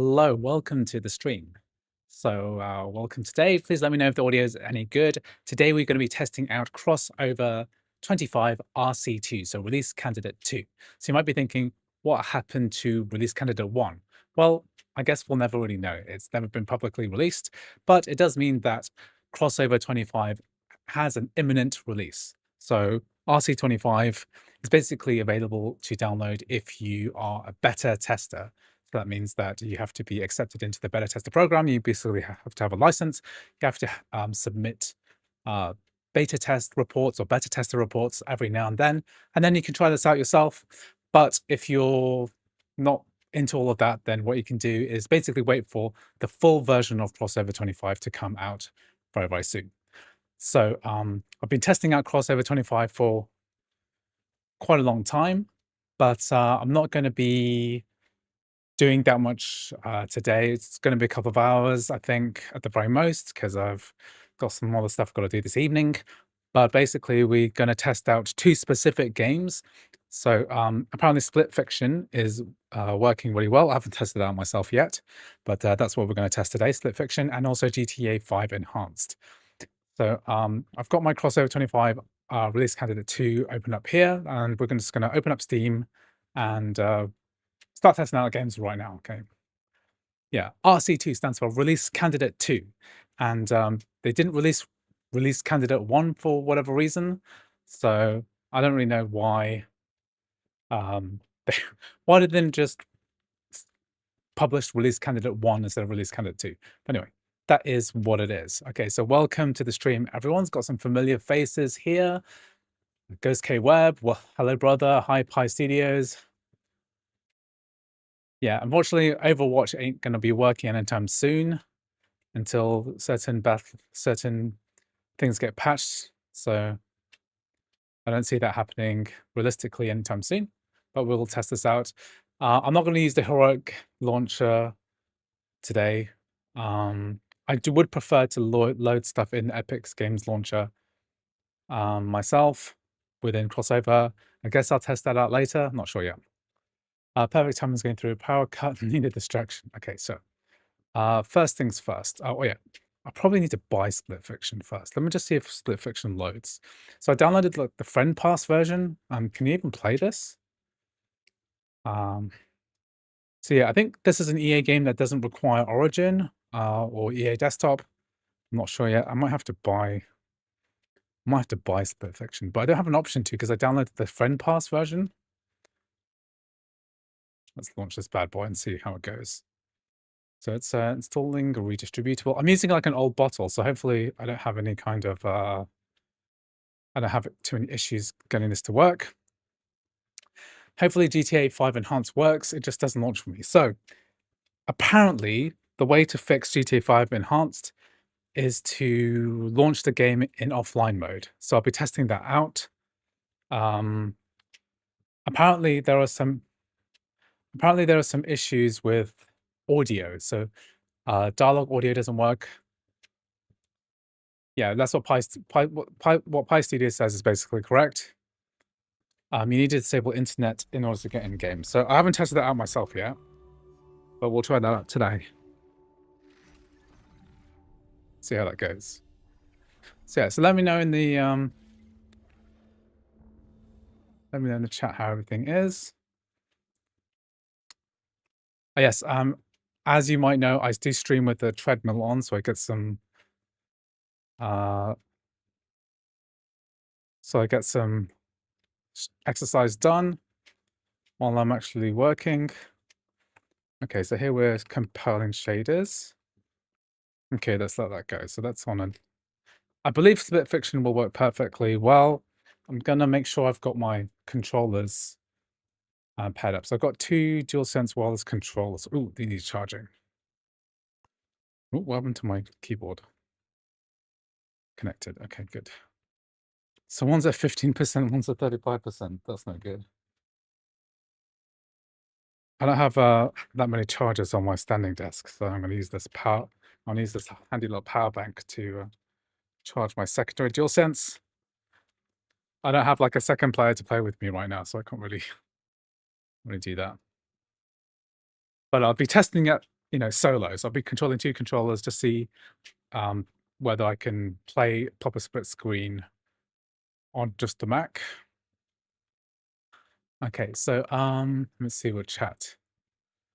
Hello, welcome to the stream. Welcome today. Please let me know if the audio is any good. Today, we're going to be testing out CrossOver 25 RC2, so release candidate 2. So you might be thinking, what happened to release candidate 1? Well, I guess we'll never really know. It's never been publicly released, but it does mean that CrossOver 25 has an imminent release. So RC25 is basically available to download if you are a beta tester. So that means that you have to be accepted into the beta tester program. You basically have to have a license. You have to submit beta test reports or beta tester reports every now and then you can try this out yourself. But if you're not into all of that, then what you can do is basically wait for the full version of CrossOver 25 to come out very, very soon. So I've been testing out CrossOver 25 for quite a long time, but I'm not going to be doing that much today. It's going to be a couple of hours, I think, at the very most, because I've got some other stuff I've got to do this evening. But basically, we're going to test out 2 specific games. So apparently Split Fiction is working really well. I haven't tested it out myself yet, but that's what we're going to test today, Split Fiction, and also GTA 5 Enhanced. So I've got my CrossOver 25 release candidate 2 open up here, and we're just going to open up Steam and start testing out games right now, okay? Yeah, RC2 stands for Release Candidate 2. And they didn't release Candidate 1 for whatever reason. So I don't really know why. Why did they just publish Release Candidate 1 instead of Release Candidate 2? But anyway, that is what it is. Okay, so welcome to the stream. Everyone's got some familiar faces here. Ghost K Web, well, hello brother, hi Pi Studios. Yeah, unfortunately, Overwatch ain't going to be working anytime soon until certain things get patched. So I don't see that happening realistically anytime soon, but we'll test this out. I'm not going to use the heroic launcher today. I would prefer to load stuff in Epic's Games Launcher myself within CrossOver. I guess I'll test that out later. I'm not sure yet. Perfect time is going through a power cut. Need a distraction. Okay, so first things first. Oh yeah, I probably need to buy Split Fiction first. Let me just see if Split Fiction loads. So I downloaded like the Friend Pass version. Can you even play this? So yeah, I think this is an EA game that doesn't require Origin or EA Desktop. I'm not sure yet. I might have to buy Split Fiction, but I don't have an option to because I downloaded the Friend Pass version. Let's launch this bad boy and see how it goes. So it's installing a redistributable. I'm using like an old bottle, so hopefully I don't have any kind of I don't have too many issues getting this to work. Hopefully GTA 5 Enhanced works. It just doesn't launch for me. So apparently the way to fix GTA 5 Enhanced is to launch the game in offline mode. So I'll be testing that out. Apparently there are some issues with audio. So dialogue audio doesn't work. Yeah, that's what Pi Studio says is basically correct. You need to disable internet in order to get in game. So I haven't tested that out myself yet, but we'll try that out today. See how that goes. So yeah, so let me know in the chat how everything is. Oh, yes, as you might know, I do stream with the treadmill on, so I get some exercise done while I'm actually working. Okay, so here we're compiling shaders. Okay, let's let that go. So that's on. I believe Split Fiction will work perfectly well. I'm gonna make sure I've got my controllers paired up. So I've got 2 DualSense wireless controllers. Ooh, they need charging. Ooh, what happened to my keyboard? Connected. Okay, good. So one's at 15%, one's at 35%. That's no good. I don't have that many chargers on my standing desk, so I'm going to use this handy little power bank to charge my secondary DualSense. I don't have like a second player to play with me right now, so I can't really do that. But I'll be testing it solo. So I'll be controlling 2 controllers to see whether I can play proper split screen on just the Mac. Okay, so let's see what chat.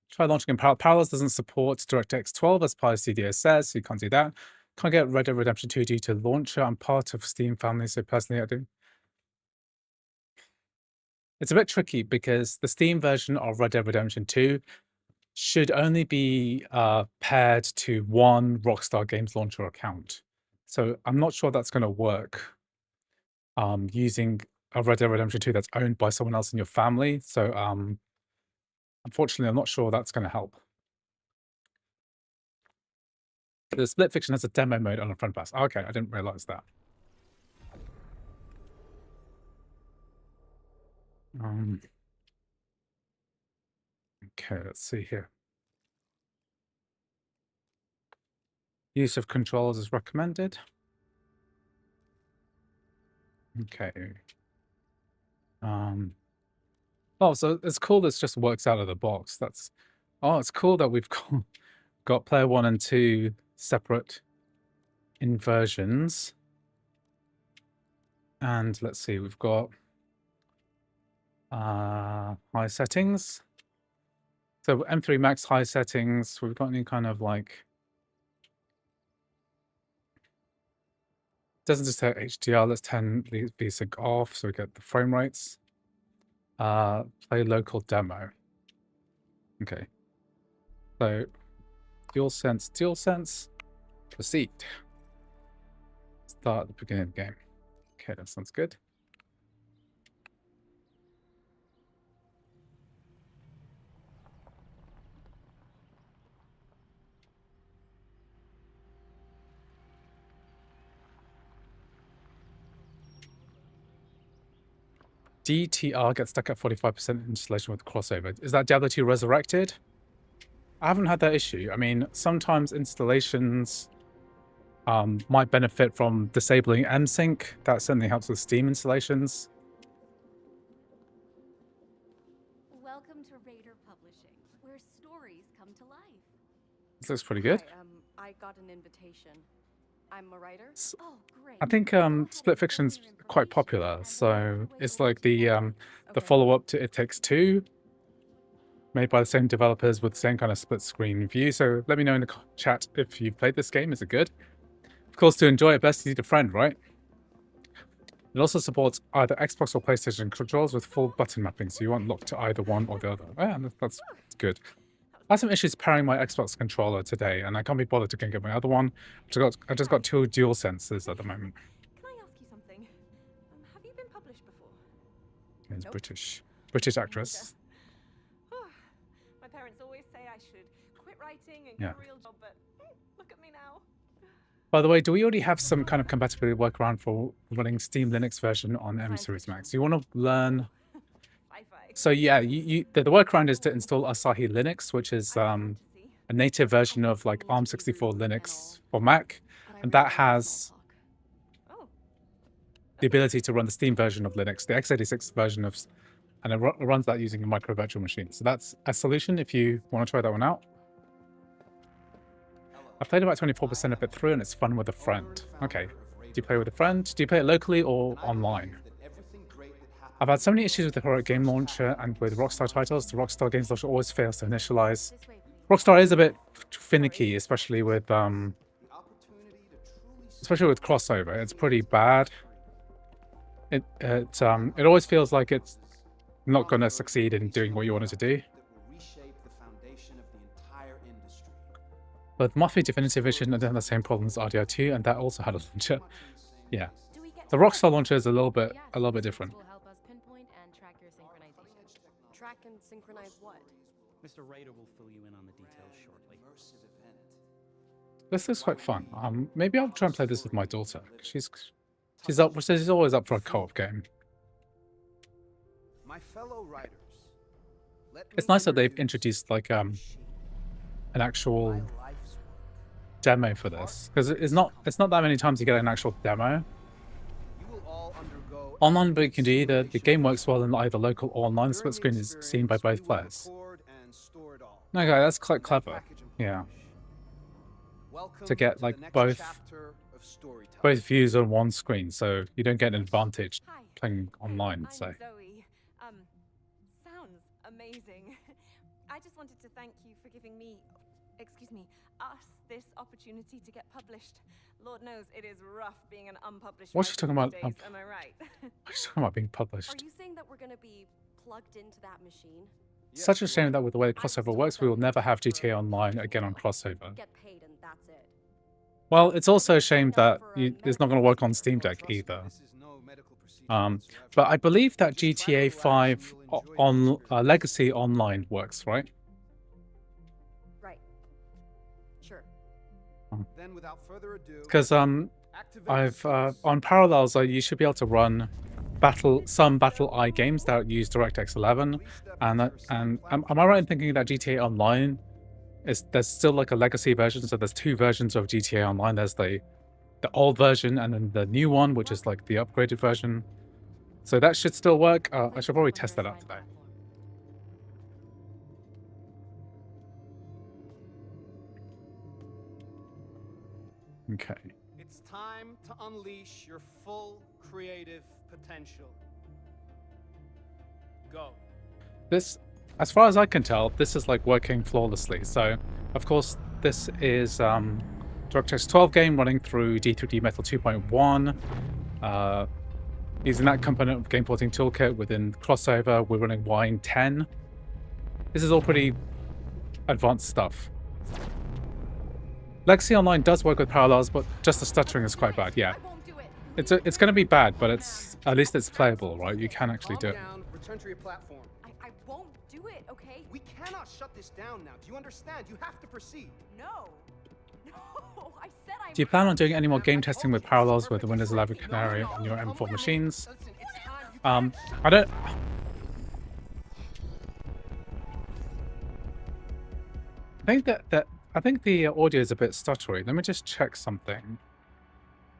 Try launching in parallel. Parallels doesn't support DirectX 12 as part of CDO says, so you can't do that. Can't get Red Dead Redemption 2 due to launcher. I'm part of Steam family, so personally I do. It's a bit tricky because the Steam version of Red Dead Redemption 2 should only be paired to one Rockstar Games launcher account. So I'm not sure that's going to work using a Red Dead Redemption 2 that's owned by someone else in your family. So unfortunately, I'm not sure that's going to help. The Split Fiction has a demo mode on the front pass. Okay, I didn't realize that. Okay, let's see here. Use of controls is recommended. Okay. Oh, so it's cool this just works out of the box. It's cool that we've got player 1 and 2 separate inversions. And let's see, we've got high settings. So M3 Max high settings, we've got any kind of like, doesn't just say HDR, let's turn the VSync off so we get the frame rates. Play local demo. Okay. So DualSense, proceed. Start at the beginning of the game. Okay, that sounds good. DTR gets stuck at 45% installation with CrossOver. Is that Diablo 2 Resurrected? I haven't had that issue. I mean, sometimes installations might benefit from disabling MSync. That certainly helps with Steam installations. Welcome to Raider Publishing, where stories come to life. This looks pretty good. Hi, I got an invitation. I'm a writer. Oh, great. I think Split Fiction's quite popular, so it's like the follow-up to It Takes Two, made by the same developers with the same kind of split screen view. So let me know in the chat if you've played this game. Is it good? Of course, to enjoy it best, you need a friend, right? It also supports either Xbox or PlayStation controls with full button mapping, so you won't lock to either one or the other. Yeah, that's good. I had some issues pairing my Xbox controller today, and I can't be bothered to go and get my other one. I just got 2 dual sensors at the moment. Can I ask you something? Have you been published before? It's British actress. My parents always say I should quit writing and get a real job, but look at me now. By the way, do we already have some kind of compatibility workaround for running Steam Linux version on M Series Max? You want to learn? So yeah, the workaround is to install Asahi Linux, which is a native version of like ARM64 Linux for Mac, and that has the ability to run the Steam version of Linux, the x86 version of, and it runs that using a micro virtual machine. So that's a solution if you want to try that one out. I played about 24% of it through, and it's fun with a friend. Okay, do you play with a friend? Do you play it locally or online? I've had so many issues with the Heroic Game Launcher and with Rockstar titles. The Rockstar Games Launcher always fails to initialize. Rockstar is a bit finicky, especially with CrossOver. It's pretty bad. It always feels like it's not going to succeed in doing what you want it to do. But Mafia Definitive Edition had the same problems as RDR2, and that also had a launcher. Yeah, the Rockstar launcher is a little bit different. Track and synchronize what? Mr. Raider will fill you in on the details shortly. This is quite fun. Maybe I'll try and play this with my daughter. She's always up for a co-op game. My fellow writers, it's nice that they've introduced like an actual demo for this, because it's not that many times you get an actual demo. Online, but you can do either. The game works well in either local or online. The split screen is seen by both players. Okay, that's quite clever. Yeah. Welcome To get the like next both chapter of storytelling. views on one screen, so you don't get an advantage Hi. playing online. I'm So Zoe. Sounds amazing. I just wanted to thank you for giving me, excuse me, us this opportunity to get published. Lord knows it is rough being an unpublished what's she writer talking about? these days, am I right? What's she talking about being Are published? you saying that we're gonna be plugged into that machine? Yes, Such a you shame are. that with the way I was crossover told works, that we will we never could have for GTA Online a again on while. crossover. Get paid and that's it. Well, it's also a shame Signed up that for a it's not going to work on Steam Oh, Deck trust me, either. this is no medical procedure But whatsoever. I believe that Just try to GTA relax 5 and you'll enjoy the on experience. Legacy Online works, right? Right. Sure. Then, without further ado, Because activate I've the suits. on Parallels, you should be able to run some Battle I games that use DirectX 11, Please step and into your am seat I right in thinking that GTA Online there's still like a legacy version? So there's two versions of GTA Online. There's the old version and then the new one, which is like the upgraded version. So that should still work. I should probably test that out today. Okay. It's time to unleash your full creative potential. Go. This, as far as I can tell, this is like working flawlessly. So, of course, this is DirectX 12 game running through D3D Metal 2.1. Using that component of game porting toolkit within CrossOver, we're running Wine 10. This is all pretty advanced stuff. Legacy Online does work with Parallels, but just the stuttering is quite bad. Yeah, I won't do it. it's going to be bad, but at least it's playable, right? You can actually do Calm it. down, return to your platform. I won't do it, okay? We cannot shut this down now. Do you understand? You have to proceed. No. No. I said I Do you plan on doing any more game testing with Parallels with the Windows 11 Canary on your M4 machines? Listen, it's time. I don't. I think the audio is a bit stuttery. Let me just check something.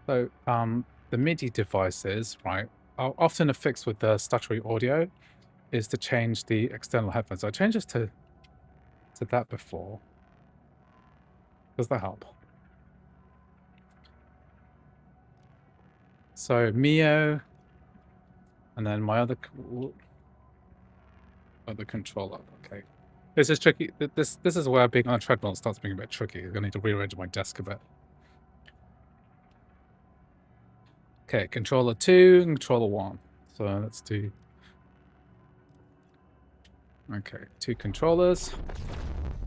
So, the MIDI devices, right, are often a fix with the stuttery audio is to change the external headphones. I changed this to that before. Does that help? So Mio, and then my other controller. Okay, this is tricky. This is where being on a treadmill starts being a bit tricky. I'm gonna need to rearrange my desk a bit. Okay, controller 2, controller 1. So let's do. Okay, 2 controllers.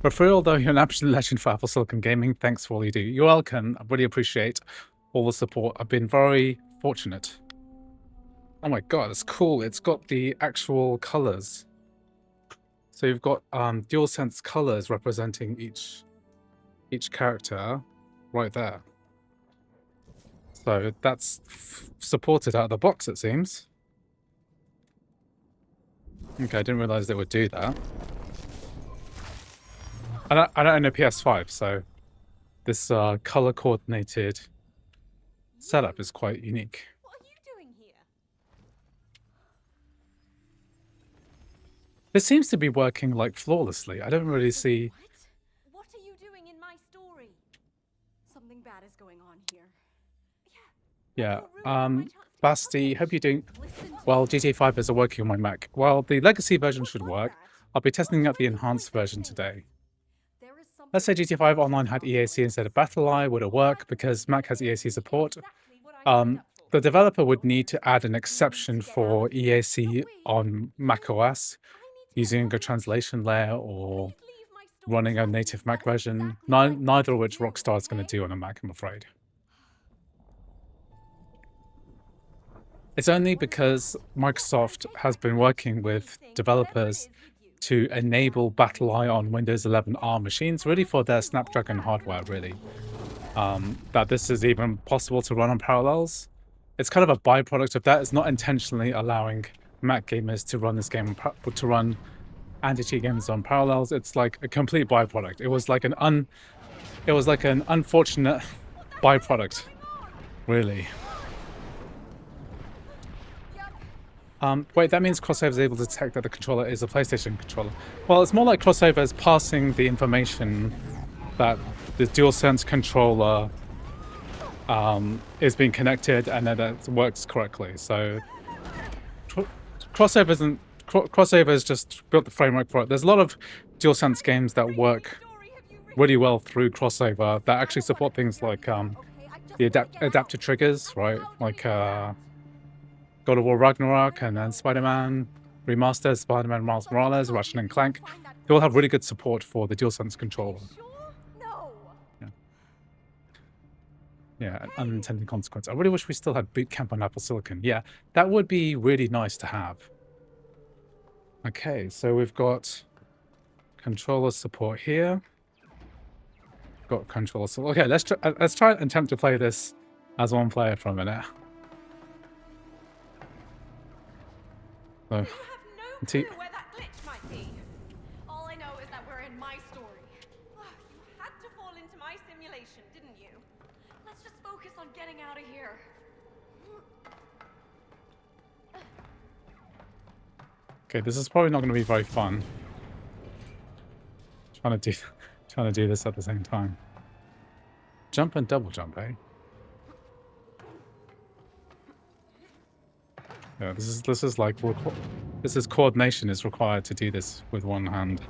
For free, although you're an absolute legend for Apple Silicon Gaming, thanks for all you do. You're welcome. I really appreciate all the support. I've been very fortunate. Oh my god, it's cool. It's got the actual colors. So you've got DualSense colors representing each character right there. So that's supported out of the box, it seems. Okay, I didn't realize they would do that. I don't own a PS5, so this color coordinated setup is quite unique. What are you doing here? This seems to be working like flawlessly. I don't really see. What are you doing in my story? Something bad is going on here. Yeah. Basti, hope you're doing well. GTA 5 is working on my Mac. Well, the legacy version should work. I'll be testing out the enhanced version today. Let's say GTA 5 Online had EAC instead of BattleEye. Would it work? Because Mac has EAC support. The developer would need to add an exception for EAC on macOS using a translation layer or running a native Mac version, neither of which Rockstar is going to do on a Mac, I'm afraid. It's only because Microsoft has been working with developers to enable BattleEye on Windows 11 ARM machines, really for their Snapdragon hardware, really, that this is even possible to run on Parallels. It's kind of a byproduct of that. It's not intentionally allowing Mac gamers to run this game, to run anti-cheat games on Parallels. It's like a complete byproduct. It was like an unfortunate byproduct, really. Wait, that means CrossOver is able to detect that the controller is a PlayStation controller. Well, it's more like CrossOver is passing the information that the DualSense controller is being connected and then it works correctly. So CrossOver has just built the framework for it. There's a lot of DualSense games that work really well through CrossOver that actually support things like the adaptive triggers, right? Like God of War Ragnarok and then Spider-Man Remastered, Spider-Man Miles Morales, Ratchet and Clank. They all have really good support for the DualSense controller. No. Yeah, an unintended consequence. I really wish we still had Boot Camp on Apple Silicon. Yeah, that would be really nice to have. Okay, so we've got controller support here. Got controller support. Okay, let's try and attempt to play this as one player for a minute. So, You have no clue where that glitch might be. All I know is that we're in my story. You had to fall into my simulation, didn't you? Let's just focus on getting out of here. okay, this is probably not going to be very fun. Trying to do this at the same time. Jump and double jump, eh? Yeah, this is like coordination is required to do this with one hand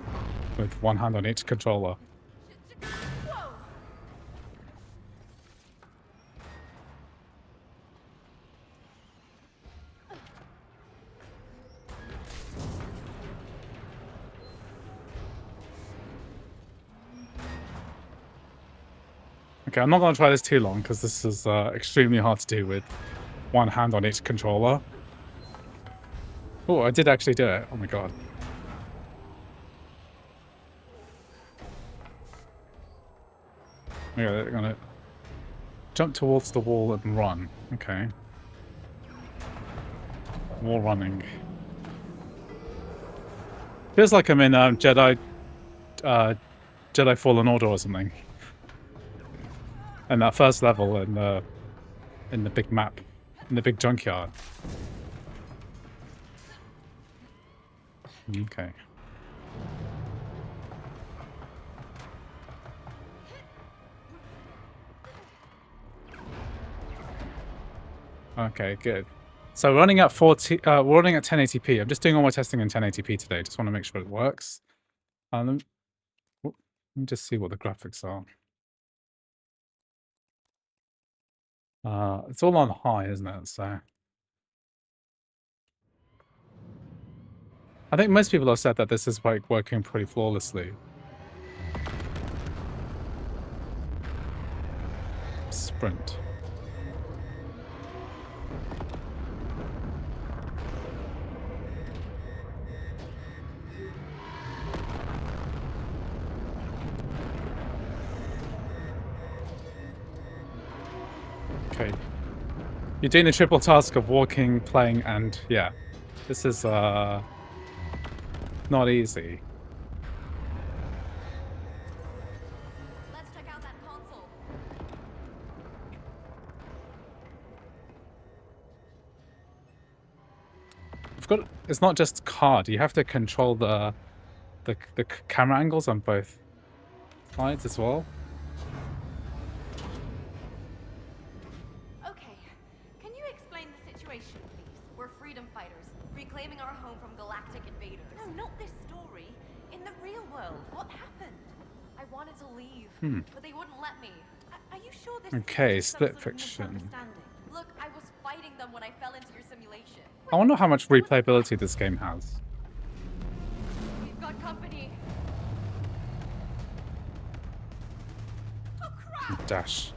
on each controller. Whoa! Okay, I'm not going to try this too long because this is extremely hard to do with one hand on each controller. Oh, I did actually do it. Oh my god. Yeah, they're gonna jump towards the wall and run. Okay. Wall running. Feels like I'm in Jedi Fallen Order or something. And that first level in the big map, in the big junkyard. Okay. Okay, good. So running at we're running at 1080p. I'm just doing all my testing in 1080p today. Just want to make sure it works. Let me just see what the graphics are. It's all on high, isn't it? So I think most people have said that this is like working pretty flawlessly. Sprint. Okay. You're doing the triple task of walking, playing, and yeah. This is not easy. Let's check out that console. It's not just card. You have to control the camera angles on both sides as well. Okay, can you explain the situation, please? We're freedom fighters, reclaiming our home from galactic invaders. No, not this story. In the real world, what happened? I wanted to leave, but they wouldn't let me. Are you sure this Okay, isn't some split sort of fiction. misunderstanding? Look, I was fighting them when I fell into your simulation. I wonder how much replayability this game has. We've got company. Oh crap! Dash.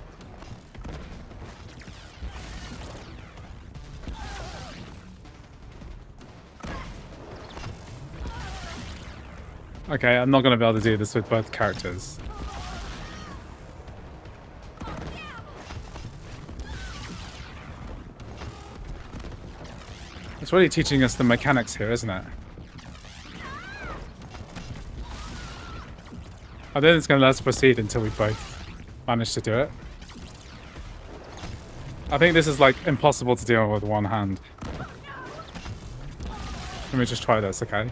Okay, I'm not going to be able to do this with both characters. It's really teaching us the mechanics here, isn't it? I think it's going to let us proceed until we both manage to do it. I think this is like impossible to deal with one hand. Let me just try this, okay?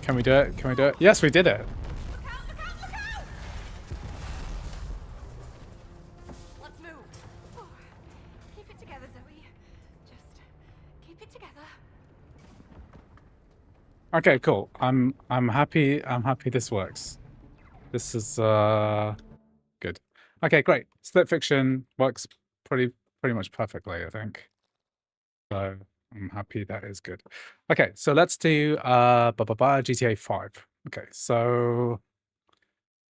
Can we do it? Can we do it? Yes, we did it. Look out, look out, look out! Let's move. Oh, keep it together, Zoe. Just keep it together. Okay, cool. I'm happy. I'm happy this works. This is good. Okay, great. Split fiction works pretty much perfectly, I think. So I'm happy that is good. Okay, so let's do GTA 5. Okay, so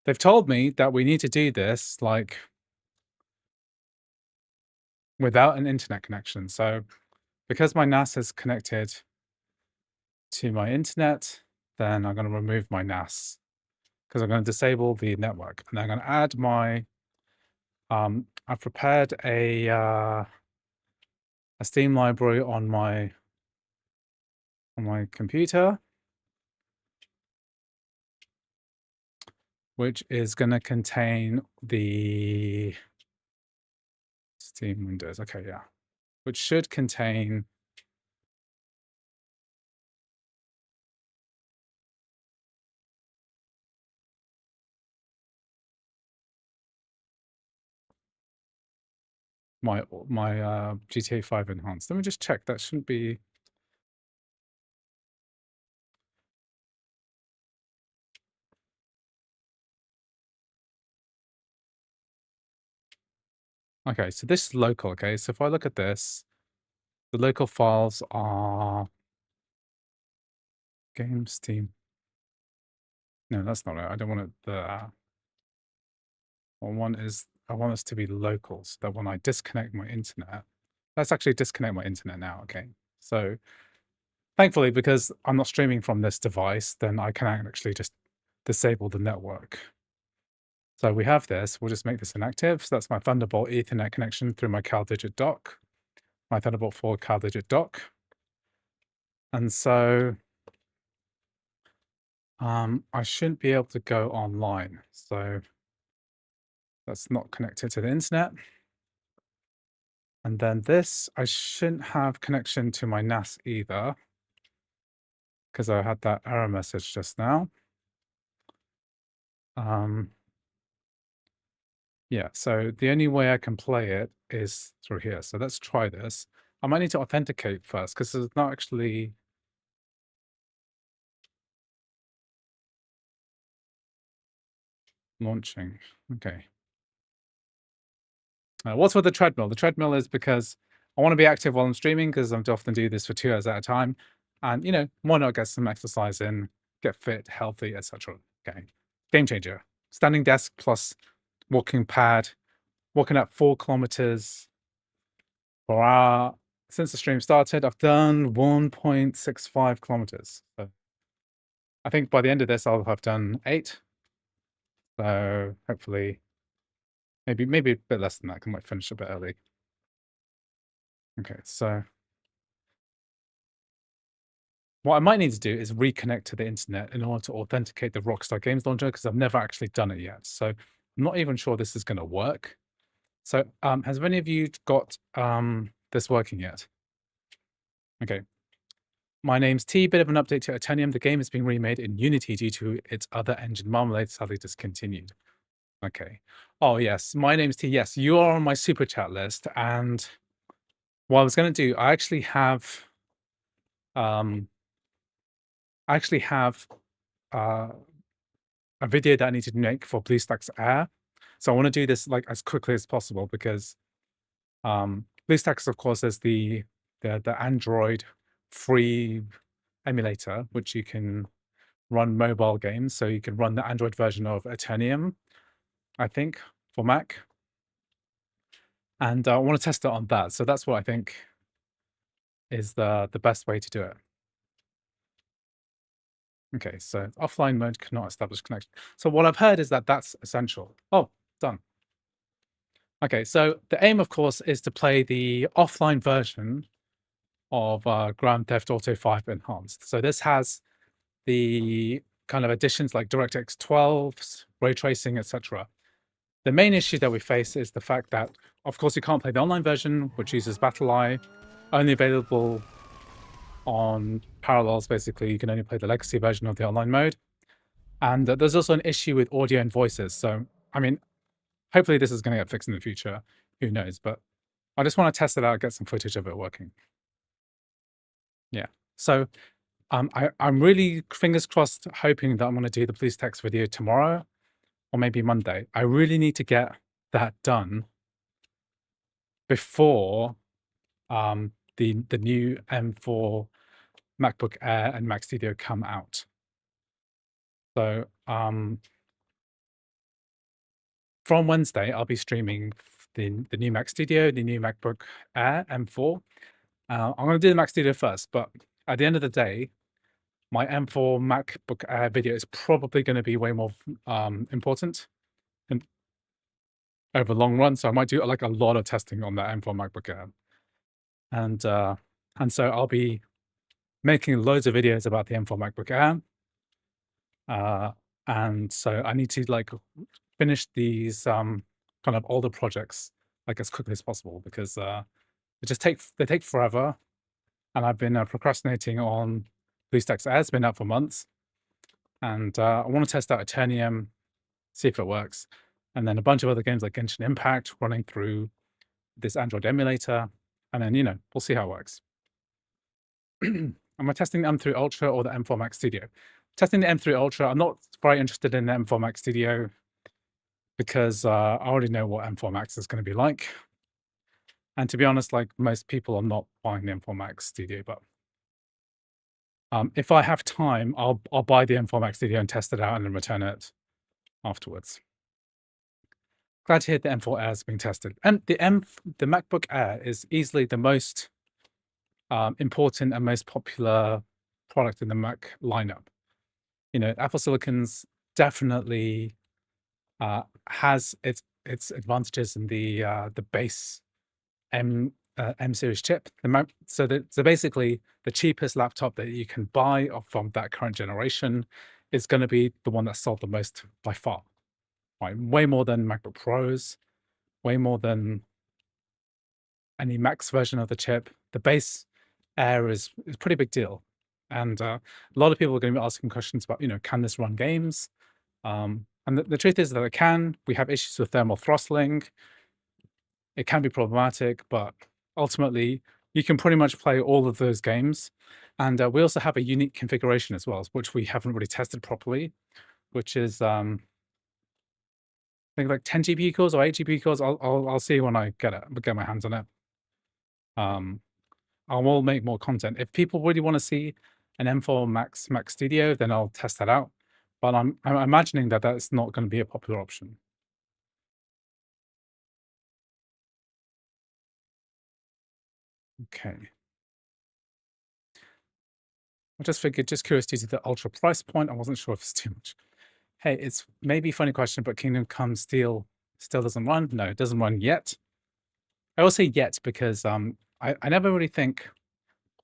they've told me that we need to do this like without an internet connection. So because my NAS is connected to my internet, then I'm going to remove my NAS because I'm going to disable the network, and I'm going to add my I've prepared a Steam library on my computer, which is going to contain the Steam Windows. Okay, yeah, which should contain my GTA 5 enhanced. Let me just check. That shouldn't be. Okay, so this is local. Okay, so if I look at this, the local files are game Steam. No, that's not it. I don't want it there. What I want is I want us to be local, so that when I disconnect my internet, let's actually disconnect my internet now. Okay, so thankfully, because I'm not streaming from this device, then I can actually just disable the network. So we have this. We'll just make this inactive. So that's my Thunderbolt Ethernet connection through my CalDigit dock, my Thunderbolt 4 CalDigit dock. And so I shouldn't be able to go online. So that's not connected to the internet. And then this, I shouldn't have connection to my NAS either, because I had that error message just now. Yeah, so the only way I can play it is through here. So let's try this. I might need to authenticate first because it's not actually launching. Okay. What's with the treadmill? The treadmill is because I want to be active while I'm streaming because I'm often do this for 2 hours at a time. And, you know, why not get some exercise in, get fit, healthy, etc. Okay. Game changer. Standing desk plus walking pad, walking up 4 kilometers per hour. Since the stream started, I've done 1.65 kilometers. So I think by the end of this, I'll have done 8. So hopefully, maybe a bit less than that. I might finish a bit early. Okay, so what I might need to do is reconnect to the internet in order to authenticate the Rockstar Games Launcher because I've never actually done it yet. So I'm not even sure this is going to work. So has any of you got this working yet? Okay. My name's T. Bit of an update to Atenium. The game is being remade in Unity due to its other engine Marmalade sadly discontinued. Okay. Oh, yes. My name's T. Yes, you are on my super chat list. And what I was going to do, I actually have a video that I need to make for BlueStacks Air. So I want to do this like as quickly as possible because BlueStacks, of course, is the Android free emulator, which you can run mobile games. So you can run the Android version of Atenium, I think, for Mac. And I want to test it on that. So that's what I think is the best way to do it. Okay, so offline mode cannot establish connection. So what I've heard is that that's essential. Oh, done. Okay, so the aim, of course, is to play the offline version of Grand Theft Auto 5 Enhanced. So this has the kind of additions like DirectX 12s, ray tracing, etc. The main issue that we face is the fact that, of course, you can't play the online version, which uses BattleEye, only available on Parallels. Basically, you can only play the legacy version of the online mode. And there's also an issue with audio and voices. So, I mean, hopefully this is going to get fixed in the future. Who knows? But I just want to test it out, get some footage of it working. Yeah. So I'm really, fingers crossed, hoping that I'm going to do the police text video tomorrow or maybe Monday. I really need to get that done before the new M4 MacBook Air and Mac Studio come out. So from Wednesday, I'll be streaming the new Mac Studio, the new MacBook Air M4. I'm going to do the Mac Studio first, but at the end of the day, my M4 MacBook Air video is probably going to be way more important and over the long run. So I might do like a lot of testing on that M4 MacBook Air, and so I'll be making loads of videos about the M4 MacBook Air. And so I need to like finish these kind of older projects like as quickly as possible, because they take forever, and I've been procrastinating on BlueStacks Air. It's been out for months, and I want to test out Eternium, see if it works, and then a bunch of other games like Genshin Impact running through this Android emulator, and then we'll see how it works. Am I testing the M3 Ultra or the M4 Max Studio? Testing the M3 Ultra. I'm not very interested in the M4 Max Studio because I already know what M4 Max is going to be like. And to be honest, like most people are not buying the M4 Max Studio, but if I have time, I'll buy the M4 Max Studio and test it out and then return it afterwards. Glad to hear the M4 Air is being tested. And the MacBook Air is easily the most important and most popular product in the Mac lineup. Apple Silicon's definitely has its advantages in the base M series chip. So basically, the cheapest laptop that you can buy from that current generation is going to be the one that sold the most by far. Right? Way more than MacBook Pros, way more than any Mac's version of the chip. The base Air is a pretty big deal. And a lot of people are going to be asking questions about, can this run games? And the truth is that it can. We have issues with thermal throttling. It can be problematic, but ultimately, you can pretty much play all of those games. And we also have a unique configuration as well, which we haven't really tested properly, which is I think like 10 GPU cores or 8 GPU cores. I'll see when I get my hands on it. I will make more content. If people really want to see an M4 Mac Studio, then I'll test that out. But I'm imagining that that's not going to be a popular option. Okay. I just figured, just curious due to the ultra price point, I wasn't sure if it's too much. Hey, it's maybe a funny question, but Kingdom Come still doesn't run? No, it doesn't run yet. I will say yet because I never really think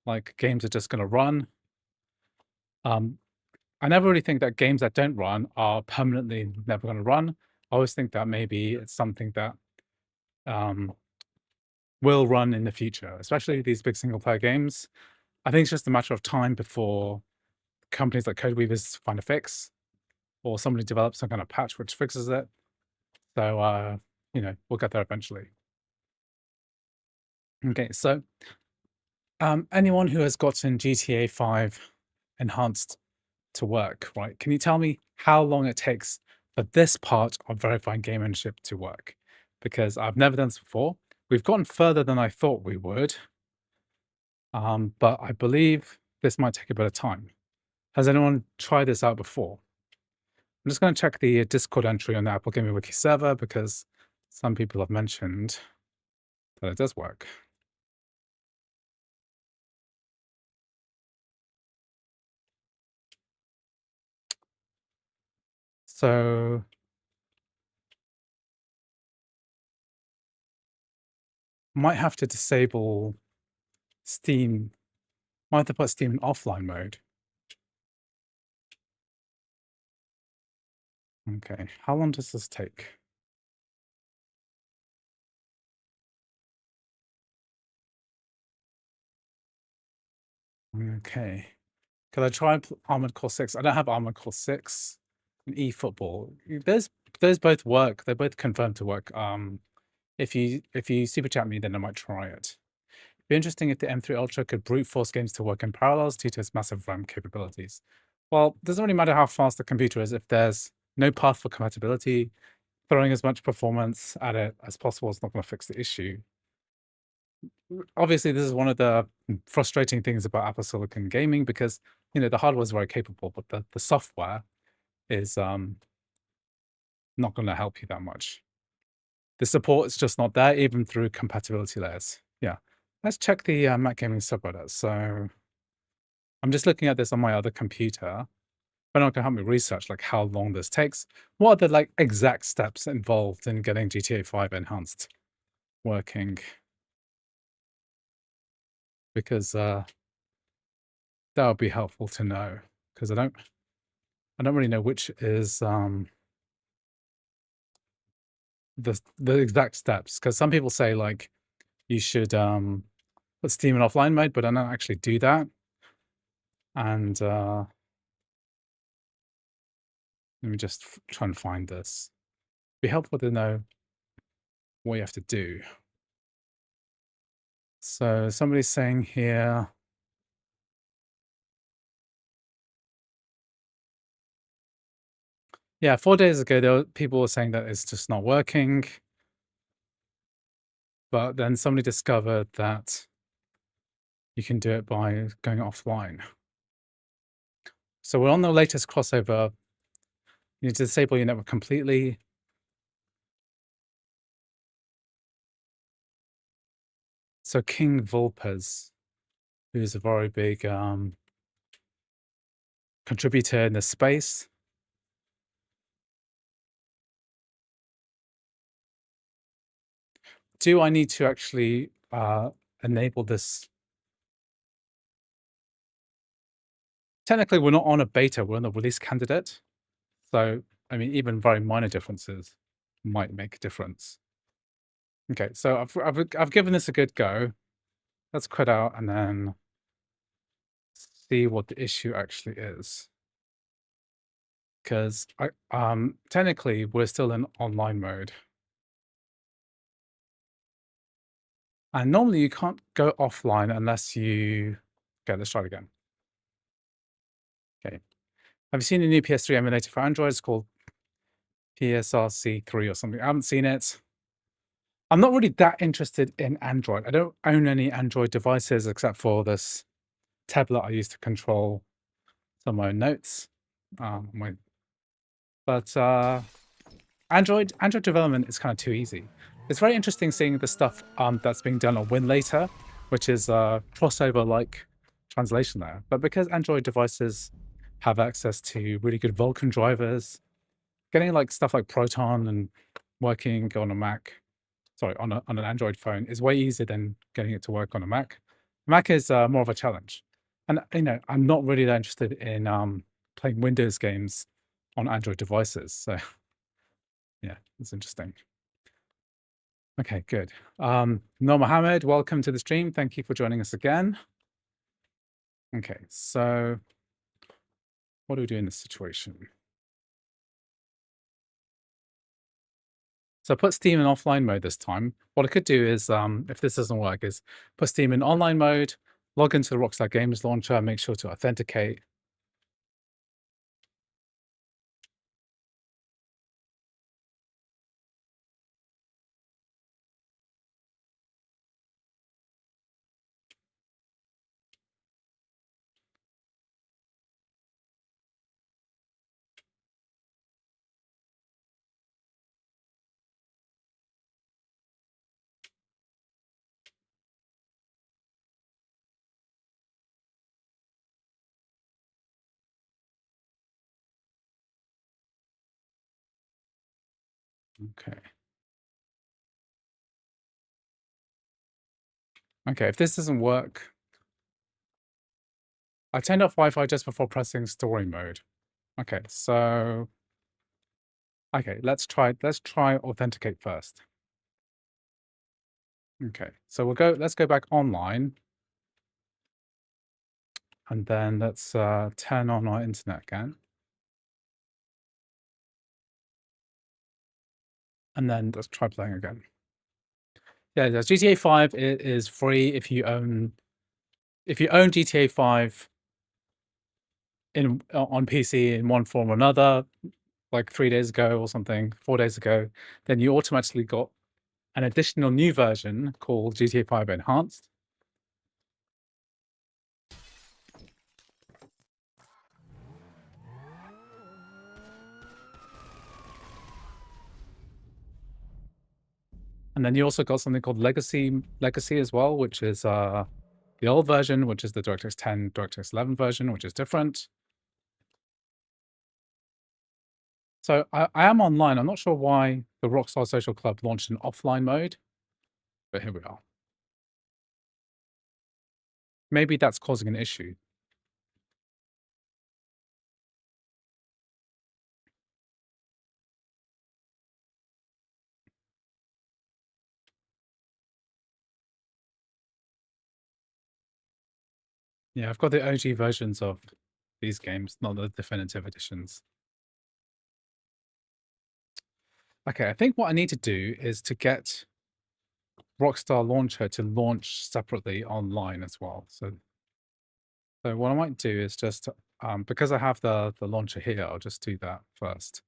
like games are just going to run. I never really think that games that don't run are permanently never going to run. I always think that maybe it's something that will run in the future, especially these big single player games. I think it's just a matter of time before companies like Codeweavers find a fix, or somebody develops some kind of patch which fixes it. So, we'll get there eventually. Okay, so anyone who has gotten GTA 5 Enhanced to work, right? Can you tell me how long it takes for this part of verifying game ownership to work? Because I've never done this before. We've gotten further than I thought we would, but I believe this might take a bit of time. Has anyone tried this out before? I'm just going to check the Discord entry on the Apple Gaming Wiki server because some people have mentioned that it does work. So might have to disable Steam. Might have to put Steam in offline mode. Okay, how long does this take? Okay. Could I try Armored Core 6? I don't have Armored Core 6 and eFootball. Those both work. They're both confirmed to work. If you super chat me, then I might try it. It'd be interesting if the M3 Ultra could brute force games to work in parallels due to its massive RAM capabilities. Well, it doesn't really matter how fast the computer is if there's no path for compatibility. Throwing as much performance at it as possible is not going to fix the issue. Obviously, this is one of the frustrating things about Apple Silicon gaming because the hardware is very capable, but the software is not going to help you that much. The support is just not there, even through compatibility layers. Yeah, let's check the Mac Gaming subreddit. So I'm just looking at this on my other computer. But not going to help me research like how long this takes. What are the like exact steps involved in getting GTA 5 enhanced working? Because that would be helpful to know. Because I don't really know which is the exact steps. Because some people say like you should put Steam in offline mode, but I don't actually do that. And let me just try and find this. It'd be helpful to know what you have to do. So somebody's saying here, yeah, 4 days ago, people were saying that it's just not working. But then somebody discovered that you can do it by going offline. So we're on the latest CrossOver. You need to disable your network completely. So King Vulpes, who's a very big contributor in this space. Do I need to actually enable this? Technically, we're not on a beta, we're on the release candidate. So, I mean, even very minor differences might make a difference. Okay, so I've given this a good go. Let's quit out and then see what the issue actually is. Because technically we're still in online mode. And normally you can't go offline unless you... Okay, let's try it again. Okay. Have you seen the new PS3 emulator for Android? It's called PSRC3 or something. I haven't seen it. I'm not really that interested in Android. I don't own any Android devices except for this tablet I use to control some of my notes. But Android development is kind of too easy. It's very interesting seeing the stuff that's being done on Winlater, which is crossover-like translation there. But because Android devices have access to really good Vulkan drivers, getting like stuff like Proton and working on a Mac, sorry, on an Android phone is way easier than getting it to work on a Mac. Mac is more of a challenge. And I'm not really that interested in playing Windows games on Android devices. So yeah, it's interesting. Okay, good. Noor Mohammed, welcome to the stream. Thank you for joining us again. Okay, so what do we do in this situation? So put Steam in offline mode this time. What I could do is, if this doesn't work, is put Steam in online mode, log into the Rockstar Games launcher, make sure to authenticate. Okay. Okay, if this doesn't work, I turned off Wi-Fi just before pressing story mode. Okay, so let's try authenticate first. Okay, so let's go back online. And then let's turn on our internet again. And then let's try playing again. Yeah, the GTA 5 is free if you own GTA 5 on PC in one form or another, like 3 days ago or something, 4 days ago, then you automatically got an additional new version called GTA 5 Enhanced. And then you also got something called Legacy as well, which is the old version, which is the DirectX 10, DirectX 11 version, which is different. So I am online. I'm not sure why the Rockstar Social Club launched an offline mode, but here we are. Maybe that's causing an issue. Yeah, I've got the OG versions of these games, not the definitive editions. Okay, I think what I need to do is to get Rockstar Launcher to launch separately online as well. So what I might do is just, because I have the launcher here, I'll just do that first.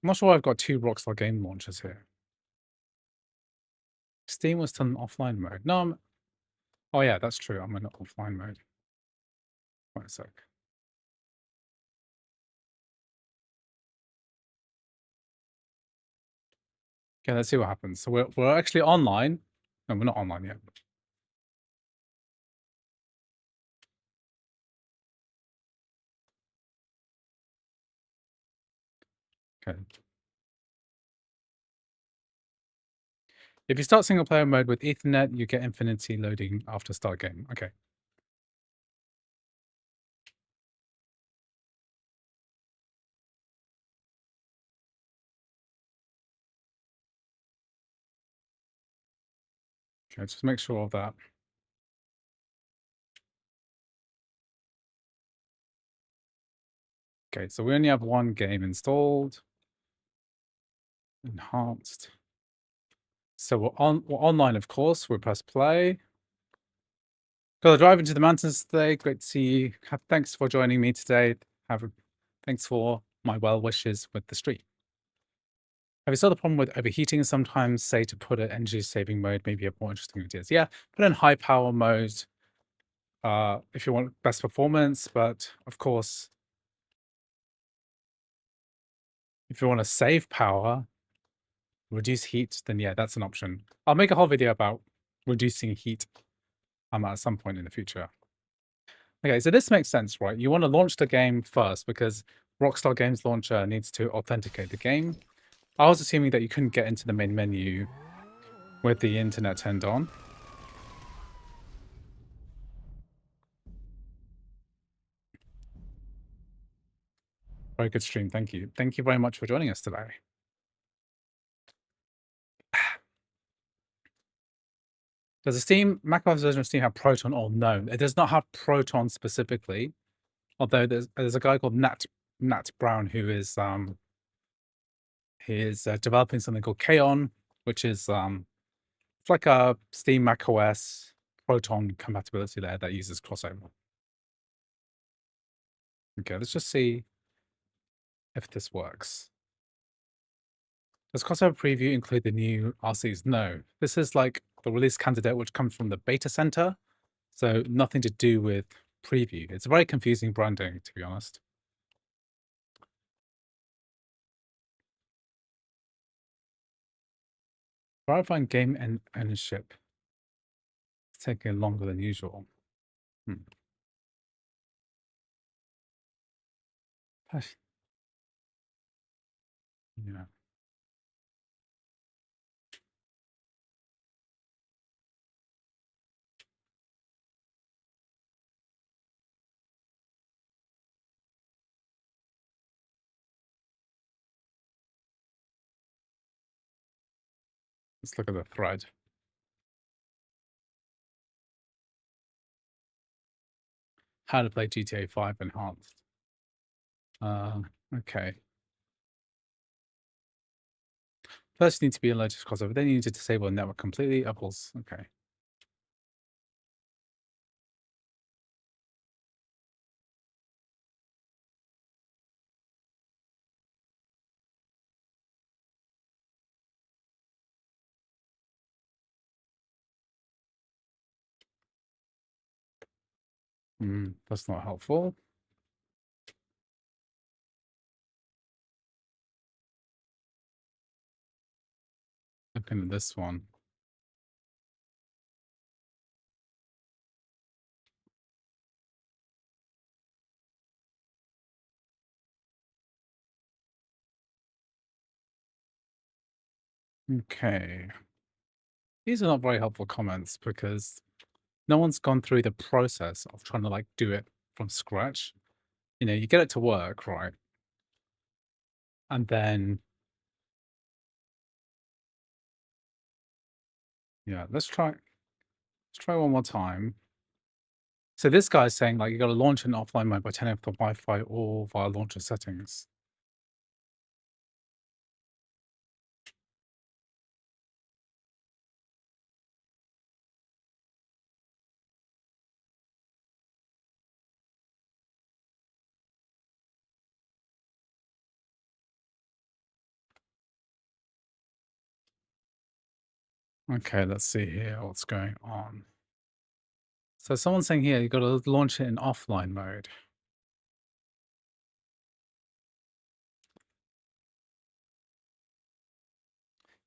I'm not sure I've got 2 Rockstar game launchers here. Steam was still in offline mode. No, oh yeah, that's true. I'm in offline mode. Wait a sec. Okay, let's see what happens. So we're actually online. No, we're not online yet. Okay. If you start single player mode with Ethernet, you get infinity loading after start game. Okay. Okay, just make sure of that. Okay, so we only have one game installed. Enhanced. So we're online, of course. We'll press play. Got to drive into the mountains today. Great to see you. Thanks for joining me today. Thanks for my well wishes with the stream. Have you saw the problem with overheating? Sometimes say to put it energy saving mode, maybe you have more interesting ideas. Yeah, put in high power mode if you want best performance, but of course, if you want to save power, reduce heat, then yeah, that's an option. I'll make a whole video about reducing heat at some point in the future. Okay, so this makes sense, right? You want to launch the game first because Rockstar Games Launcher needs to authenticate the game. I was assuming that you couldn't get into the main menu with the internet turned on. Very good stream, thank you. Thank you very much for joining us today. Does the Steam, macOS version of Steam have Proton or no? It does not have Proton specifically, although there's a guy called Nat Brown who is developing something called Kaon, which is it's like a Steam macOS Proton compatibility layer that uses CrossOver. Okay, let's just see if this works. Does CrossOver Preview include the new RCs? No. This is like the release candidate which comes from the beta center, so nothing to do with Preview. It's very confusing branding, to be honest. Verifying game and ownership. It's taking longer than usual. Yeah. Let's look at the thread. How to play GTA 5 enhanced. Okay. First, you need to be allergic to CrossOver. Then you need to disable the network completely. Apples. Okay. That's not helpful. Looking at this one. Okay. These are not very helpful comments because no one's gone through the process of trying to like do it from scratch. You know, you get it to work, right? And then, yeah, let's try one more time. So this guy's saying like you got to launch in offline mode by turning off the Wi-Fi or via launcher settings. Okay, let's see here what's going on. So someone's saying here you got to launch it in offline mode.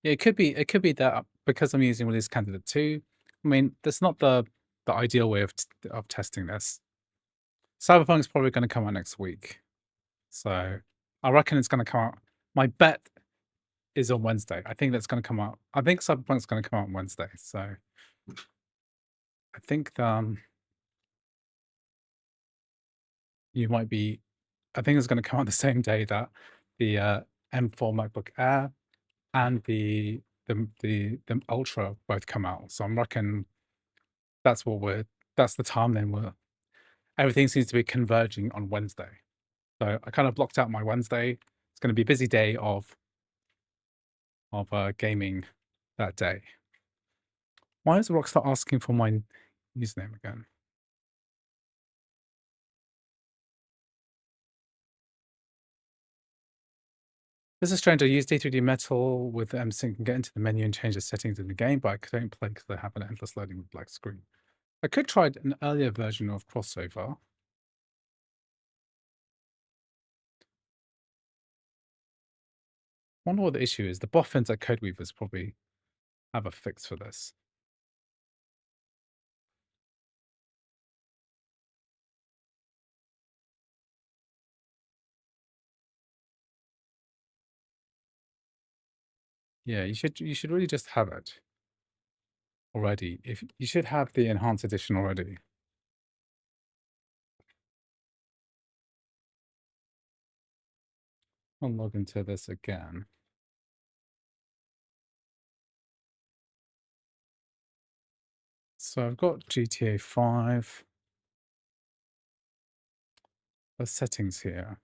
Yeah, it could be that because I'm using release candidate 2. I mean, that's not the ideal way of testing this. Cyberpunk's probably going to come out next week, so I reckon it's going to come out. My bet is on Wednesday. I think that's going to come out. I think Cyberpunk's going to come out on Wednesday. So I think you might be. I think it's going to come out the same day that the M4 MacBook Air and the Ultra both come out. So I'm reckon that's the time then everything seems to be converging on Wednesday. So I kind of blocked out my Wednesday. It's going to be a busy day of gaming that day. Why is Rockstar asking for my username again? This is strange. I use D3D Metal with MSync and get into the menu and change the settings in the game, but I don't play because they have an endless loading with black screen. I could try an earlier version of CrossOver. Wonder what the issue is. The boffins at Codeweavers probably have a fix for this. Yeah, you should really just have it already. If you should have the enhanced edition already. I'll log into this again. So I've got GTA 5. There's settings here.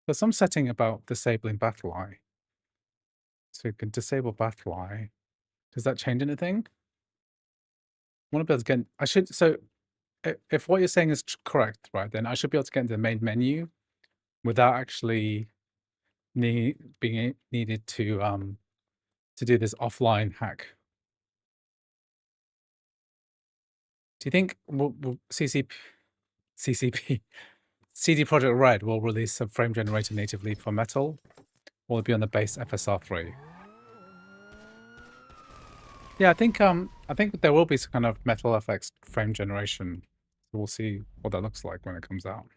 There's some setting about disabling battle eye. So you can disable battle eye. Does that change anything? I want to be able to get. I should. So if what you're saying is correct, right, then I should be able to get into the main menu without actually being needed to do this offline hack. Do you think CCP CD Projekt Red will release a frame generator natively for Metal? Or will it be on the base FSR3? Yeah, I think there will be some kind of Metal FX frame generation. So we'll see what that looks like when it comes out.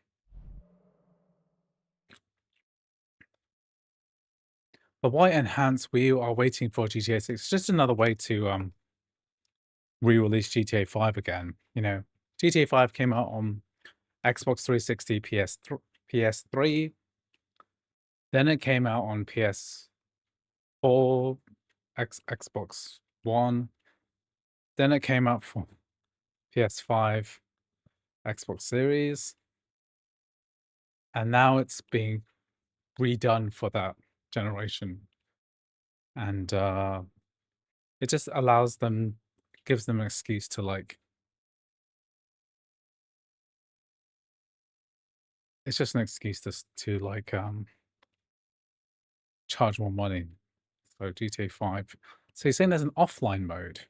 But why enhance? We are waiting for GTA 6. It's just another way to re-release GTA 5 again. You know, GTA 5 came out on Xbox 360, PS3. Then it came out on PS4, Xbox 1. Then it came out for PS5, Xbox Series, and now it's being redone for that generation. And it just allows them, gives them an excuse to like, it's just an excuse to like charge more money. So GTA 5. So you're saying there's an offline mode?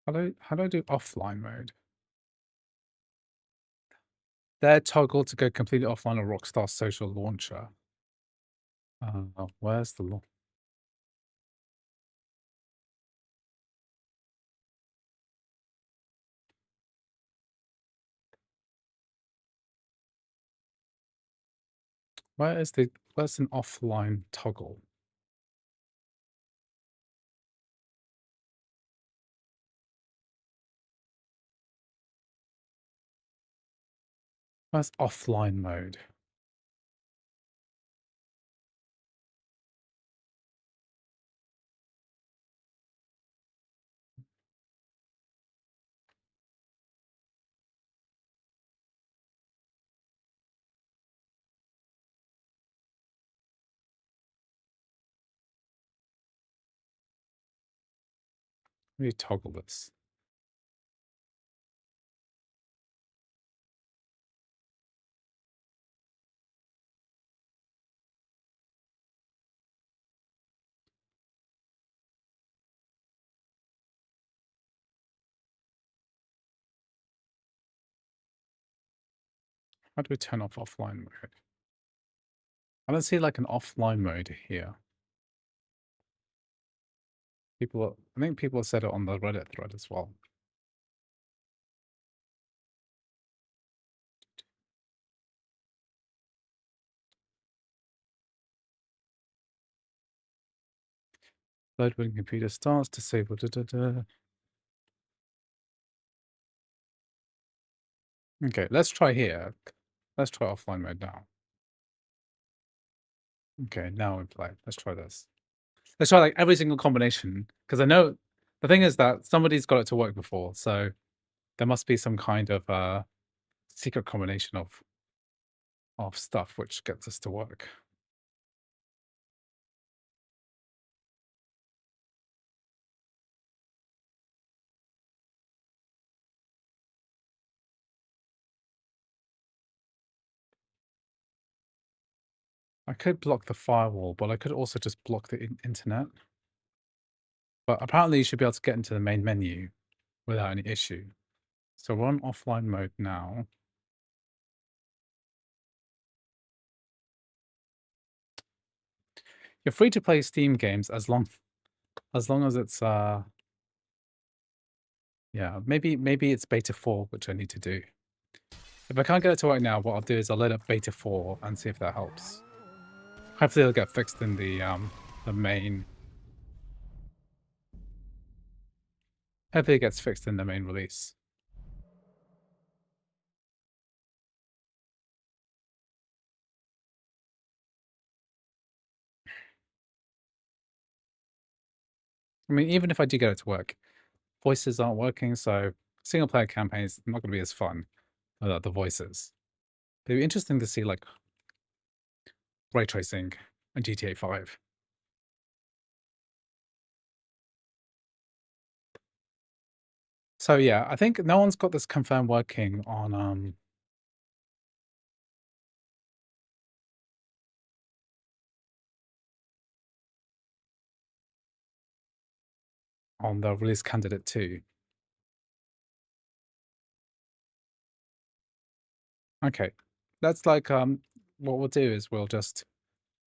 How do I do offline mode? Their toggle to go completely offline a Rockstar social launcher. Where's the launch? Where's an offline toggle? Where's offline mode? Let me toggle this. How do we turn off offline mode? I don't see like an offline mode here. I think people said it on the Reddit thread as well. Load when computer starts, disable. Okay, let's try here. Let's try offline mode now. Okay, now we play. Let's try this. Let's try like every single combination, because I know the thing is that somebody's got it to work before, so there must be some kind of secret combination of stuff which gets us to work. I could block the firewall, but I could also just block the internet. But apparently you should be able to get into the main menu without any issue. So we're on offline mode now. You're free to play Steam games as long as it's yeah, maybe it's beta 4, which I need to do. If I can't get it to work now, what I'll do is I'll load up beta 4 and see if that helps. Hopefully it'll get fixed in the main. Hopefully it gets fixed in the main release. I mean, even if I do get it to work, voices aren't working, so single player campaigns not going to be as fun without the voices. It'd be interesting to see like ray tracing in GTA 5. So yeah, I think no one's got this confirmed working on the release candidate 2. Okay, that's like what we'll do is we'll just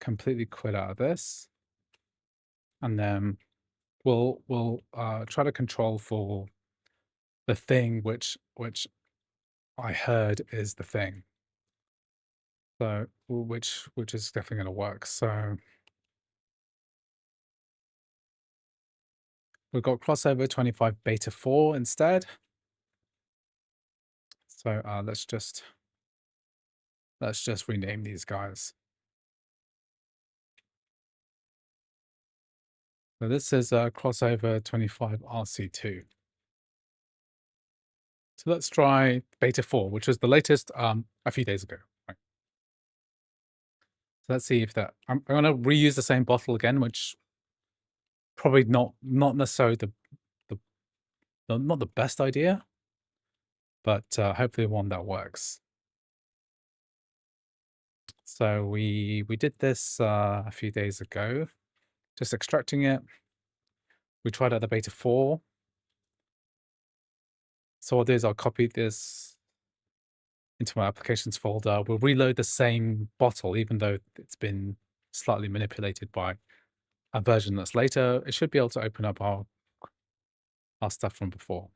completely quit out of this, and then we'll try to control for the thing which I heard is the thing. So which is definitely going to work. So we've got CrossOver 25 beta 4 instead. So let's just rename these guys. So this is a CrossOver 25 RC2. So let's try beta 4, which was the latest a few days ago. Right. So let's see if that. I'm going to reuse the same bottle again, which probably not necessarily not the best idea, but hopefully one that works. So we did this a few days ago, just extracting it. We tried out the beta 4. So what I'll do is I'll copy this into my applications folder. We'll reload the same bottle, even though it's been slightly manipulated by a version that's later. It should be able to open up our stuff from before.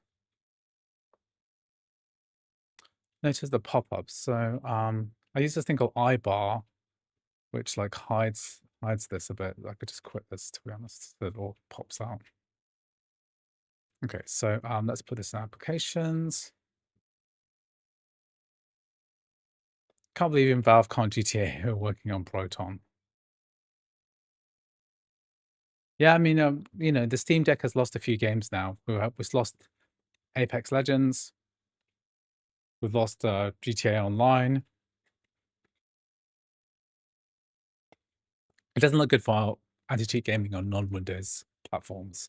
Notice the pop-ups. So I use this thing called iBar, which like hides this a bit. I could just quit this, to be honest, so it all pops out. Okay, so let's put this in applications. Can't believe even Valve can't GTA are working on Proton. Yeah, I mean, you know, the Steam Deck has lost a few games now. We've lost Apex Legends. We've lost GTA Online. It doesn't look good for anti-cheat gaming on non-Windows platforms.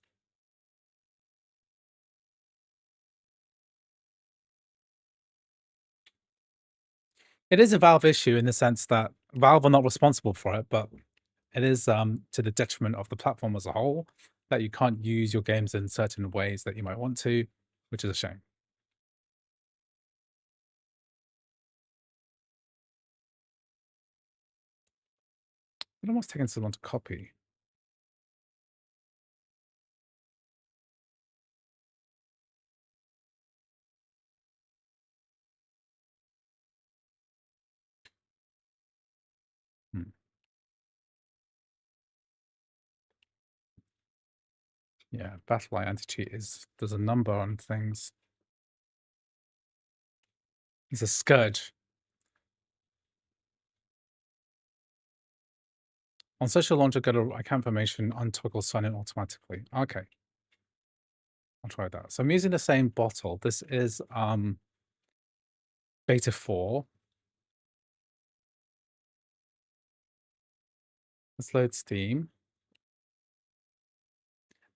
It is a Valve issue in the sense that Valve are not responsible for it, but it is to the detriment of the platform as a whole, that you can't use your games in certain ways that you might want to, which is a shame. It almost taken so long to copy. Yeah, Battle.ai anti-cheat there's a number on things. It's a scourge. On social launcher, go to account information, untoggle sign in automatically. Okay. I'll try that. So I'm using the same bottle. This is beta 4. Let's load Steam.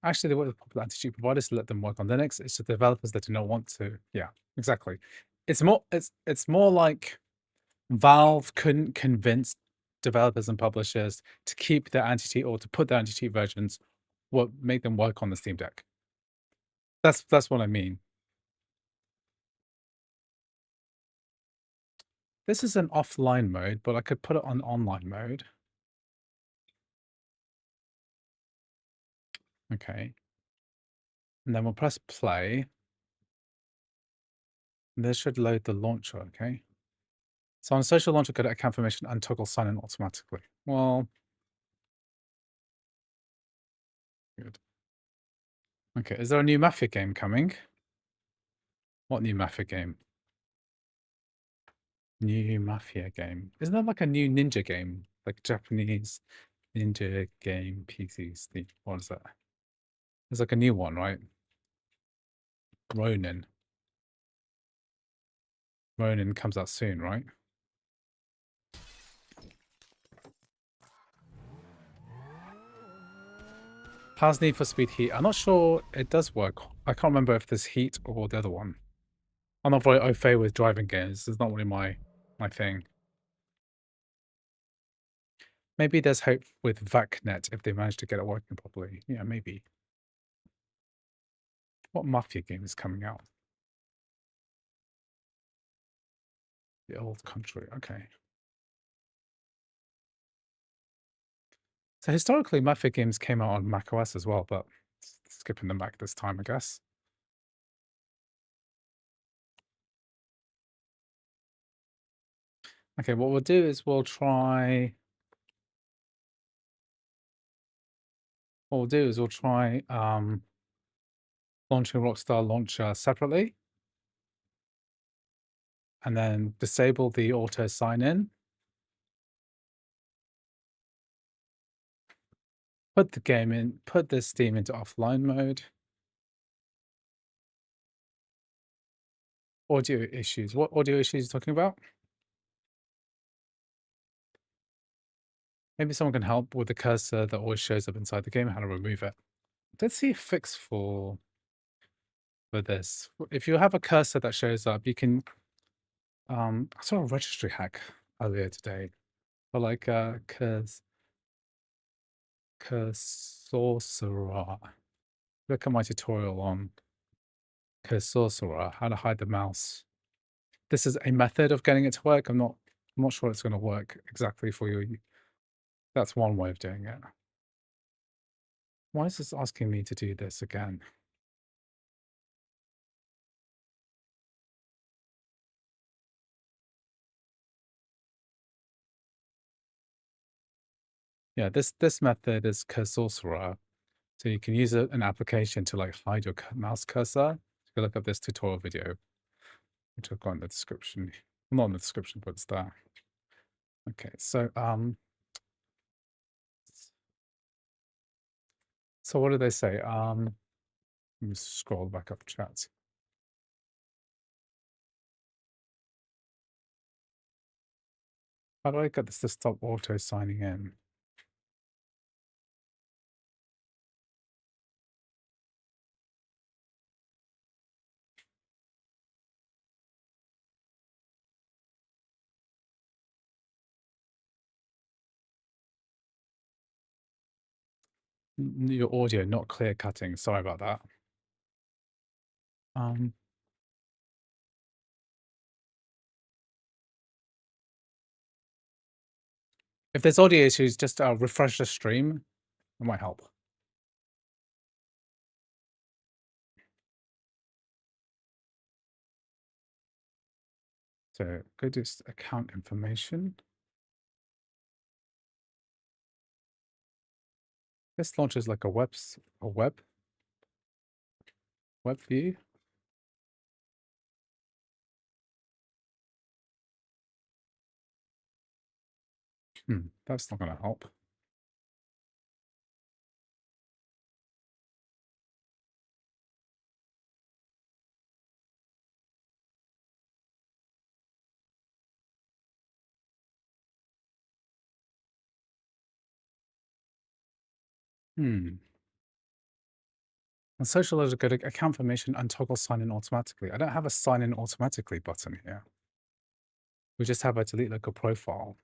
Actually, the way the popular anti-cheat providers to let them work on Linux. It's the developers that do not want to. Yeah, exactly. It's more like Valve couldn't convince developers and publishers to keep their anti-cheat or to put their anti-cheat versions, what make them work on the Steam Deck. That's what I mean. This is an offline mode, but I could put it on online mode. Okay. And then we'll press play. And this should load the launcher, okay? So on social launcher, go to account information and toggle sign in automatically. Well, good. Okay, is there a new Mafia game coming? What new Mafia game? New Mafia game. Isn't that like a new ninja game? Like Japanese ninja game PC Steam. What is that? There's like a new one, right? Ronin. Ronin comes out soon, right? How's Need for Speed Heat? I'm not sure it does work. I can't remember if there's Heat or the other one. I'm not very au fait with driving games. It's not really my thing. Maybe there's hope with VACnet if they manage to get it working properly. Yeah, maybe. What Mafia game is coming out? The Old Country. Okay. So historically, Mafia games came out on macOS as well, but skipping the Mac this time, I guess. Okay, what we'll do is we'll try. What we'll do is we'll try launching Rockstar launcher separately, and then disable the auto sign in. put the game in, put this Steam into offline mode. Audio issues. What audio issues are you talking about? Maybe someone can help with the cursor that always shows up inside the game, how to remove it. Let's see a fix for this. If you have a cursor that shows up, you can I saw a registry hack earlier today for like Cursora. Look at my tutorial on Cursora, how to hide the mouse. This is a method of getting it to work. I'm not sure it's going to work exactly for you. That's one way of doing it. Why is this asking me to do this again? Yeah, this method is Cursora. So you can use an application to like hide your mouse cursor. You can look up this tutorial video, which I've got in the description. Not in the description, but it's there. Okay, so what do they say? Let me scroll back up chat. How do I get this to stop auto signing in? Your audio not clear cutting. Sorry about that. If there's audio issues, just refresh the stream. It might help. So go to account information. This launches like a web view. That's not going to help. And social is a good account information and toggle sign in automatically. I don't have a sign in automatically button here. We just have a delete local profile.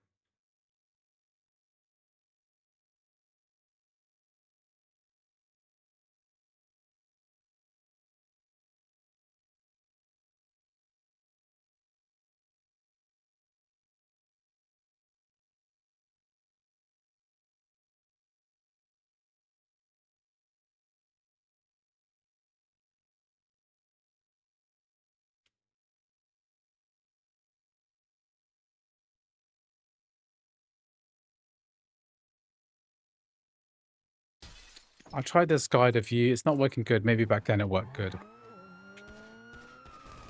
I tried this guide of you. It's not working good. Maybe back then it worked good.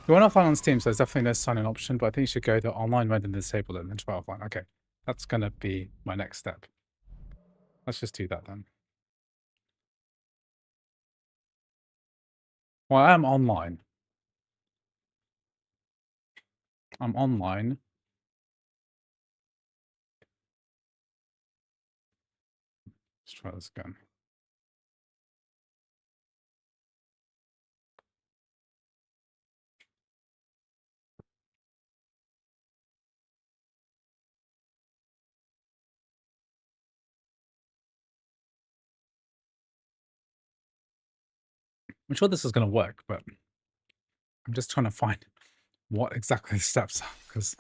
You want offline on Steam, so there's definitely no sign-in option, but I think you should go to online mode and disable it and then try offline. Okay, that's going to be my next step. Let's just do that then. Well, I am online. I'm online. Let's try this again. I'm sure this is going to work, but I'm just trying to find what exactly the steps are, because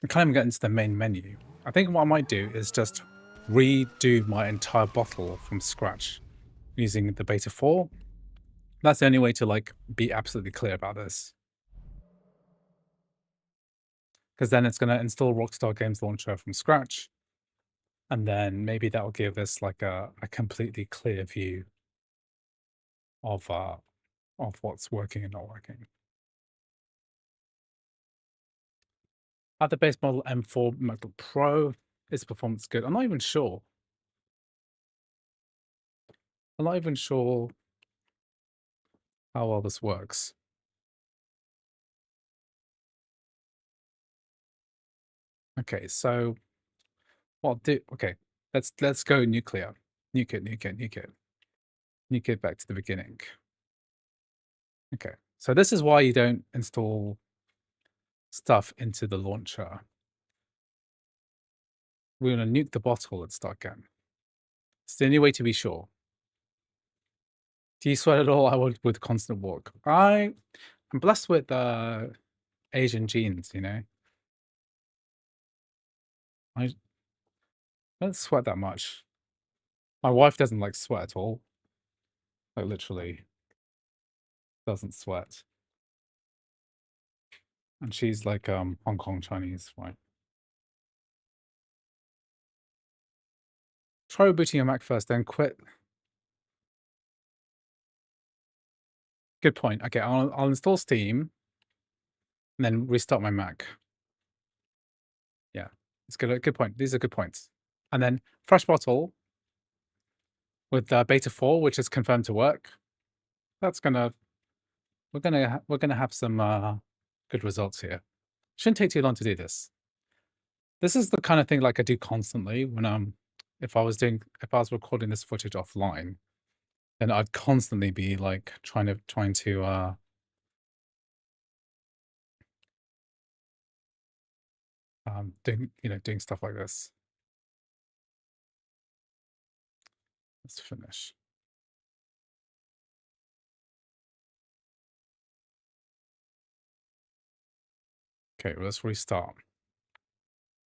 I can't even get into the main menu. I think what I might do is just redo my entire bottle from scratch using the beta 4. That's the only way to like be absolutely clear about this. Because then it's going to install Rockstar Games Launcher from scratch. And then maybe that will give us like a completely clear view of what's working and not working. At the base model M4 MacBook Pro, is performance good? I'm not even sure. I'm not even sure how well this works. Okay, so okay, let's go nuclear. Nuke it back to the beginning. Okay, so this is why you don't install stuff into the launcher. We're gonna nuke the bottle and start again. It's the only way to be sure. Do you sweat at all? I would with constant walk. I'm blessed with Asian genes, you know. I don't sweat that much. My wife doesn't like sweat at all. Like literally doesn't sweat. And she's like Hong Kong Chinese, right? Try rebooting your Mac first, then quit. Good point. Okay, I'll install Steam and then restart my Mac. Yeah, it's good. Good point. These are good points. And then fresh bottle with beta 4, which is confirmed to work. That's gonna we're gonna have some good results here. Shouldn't take too long to do this. This is the kind of thing like I do constantly when if I was recording this footage offline, then I'd constantly be like trying to doing stuff like this. Let's finish. Okay, well, let's restart.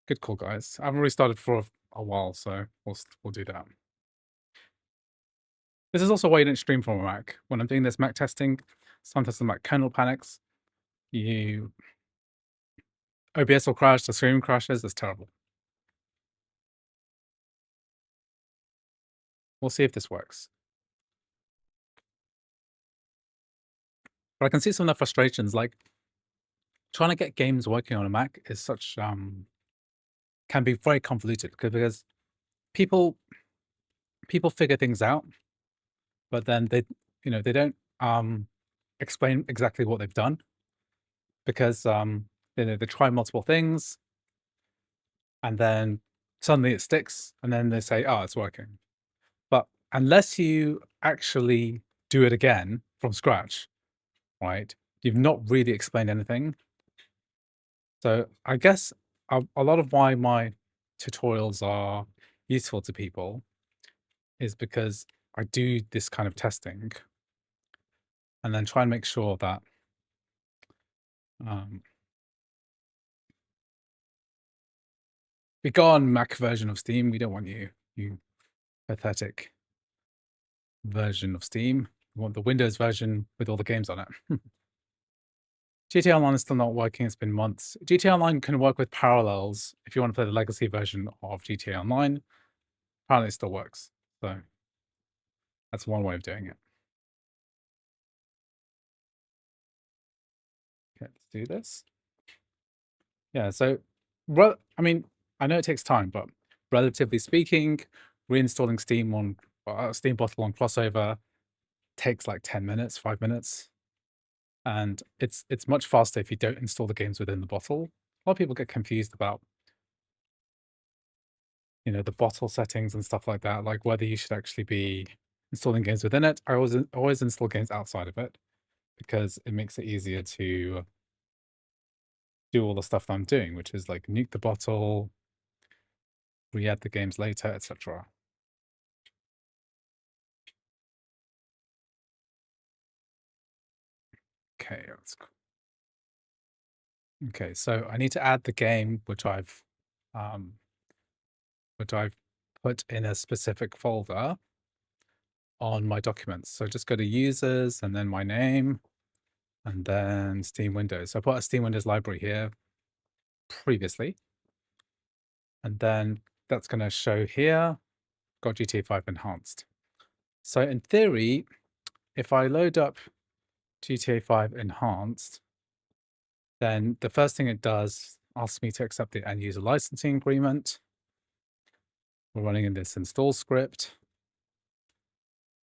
Good call, guys. I haven't restarted for a while, so we'll do that. This is also why you don't stream from a Mac. When I'm doing this Mac testing, sometimes the Mac kernel panics. OBS will crash, the stream crashes. It's terrible. We'll see if this works. But I can see some of the frustrations, like trying to get games working on a Mac is such can be very convoluted because people figure things out, but then they don't explain exactly what they've done because they try multiple things and then suddenly it sticks and then they say, oh, it's working. But unless you actually do it again from scratch, right, you've not really explained anything. So I guess a lot of why my tutorials are useful to people is because I do this kind of testing and then try and make sure that we go on Mac version of Steam. We don't want you pathetic version of Steam. We want the Windows version with all the games on it. GTA Online is still not working. It's been months. GTA Online can work with parallels if you want to play the legacy version of GTA Online. Apparently it still works. So that's one way of doing it. Okay, let's do this. Yeah, so, I mean, I know it takes time, but relatively speaking, reinstalling Steam on Steam bottle on CrossOver takes like 10 minutes, 5 minutes. And it's much faster if you don't install the games within the bottle. A lot of people get confused about, the bottle settings and stuff like that, like whether you should actually be installing games within it. I always install games outside of it because it makes it easier to do all the stuff that I'm doing, which is like nuke the bottle, re-add the games later, etc. Okay, okay, so I need to add the game which I've put in a specific folder on my documents. So just go to users and then my name and then Steam Windows. So I put a Steam Windows library here previously. And then that's going to show here, got GTA 5 enhanced. So in theory, if I load up GTA 5 enhanced, then the first thing it does asks me to accept the end user licensing agreement. We're running in this install script.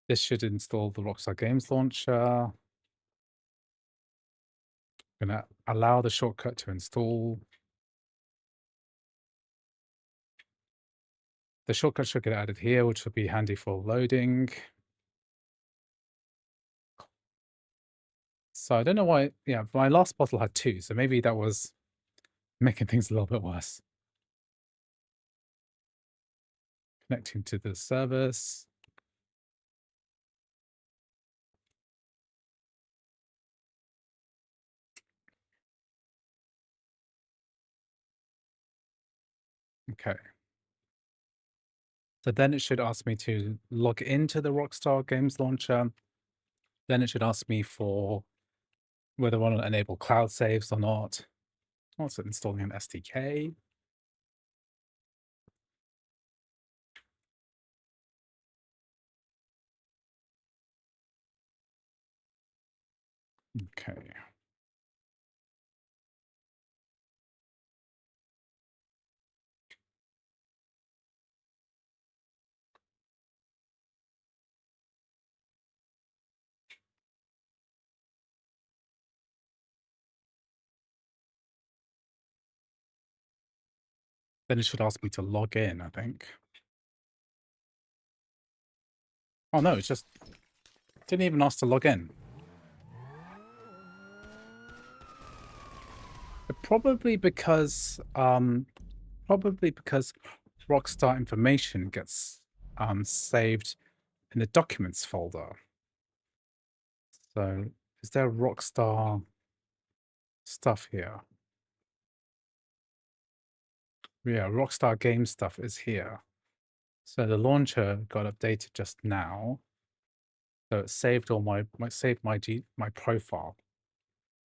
This should install the Rockstar Games launcher. Gonna allow the shortcut to install. The shortcut should get added here, which will be handy for loading. So I don't know why, yeah, my last bottle had 2, so maybe that was making things a little bit worse. Connecting to the service. Okay. So then it should ask me to log into the Rockstar Games launcher. Then it should ask me for whether I want to enable cloud saves or not. Also installing an SDK. Okay. Then it should ask me to log in, I think. Oh no, it's just didn't even ask to log in. Probably because Rockstar information gets saved in the documents folder. So is there Rockstar stuff here? Yeah, Rockstar game stuff is here. So the launcher got updated just now. So it saved all my profile.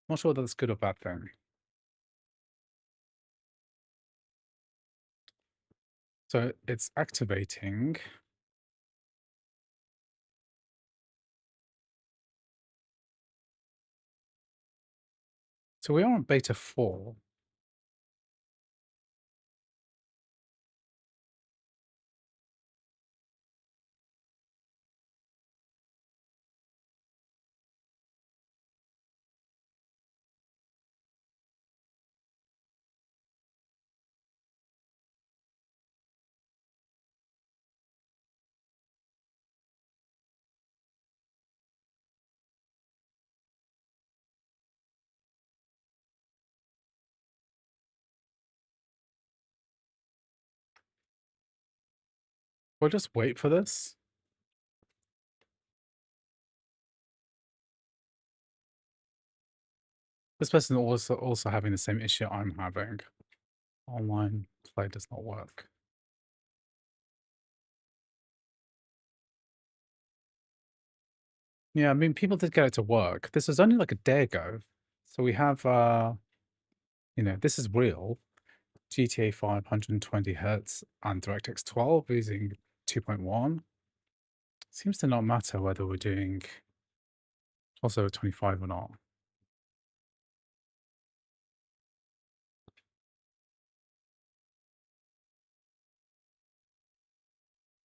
Not sure that's good or bad thing. So it's activating. So we are on beta 4. We'll just wait for this. This person is also having the same issue I'm having. Online play does not work. Yeah, I mean, people did get it to work. This was only like a day ago. So we have, you know, this is real. GTA 5, 120 hertz and DirectX 12 using 2.1. Seems to not matter whether we're doing also 25 or not.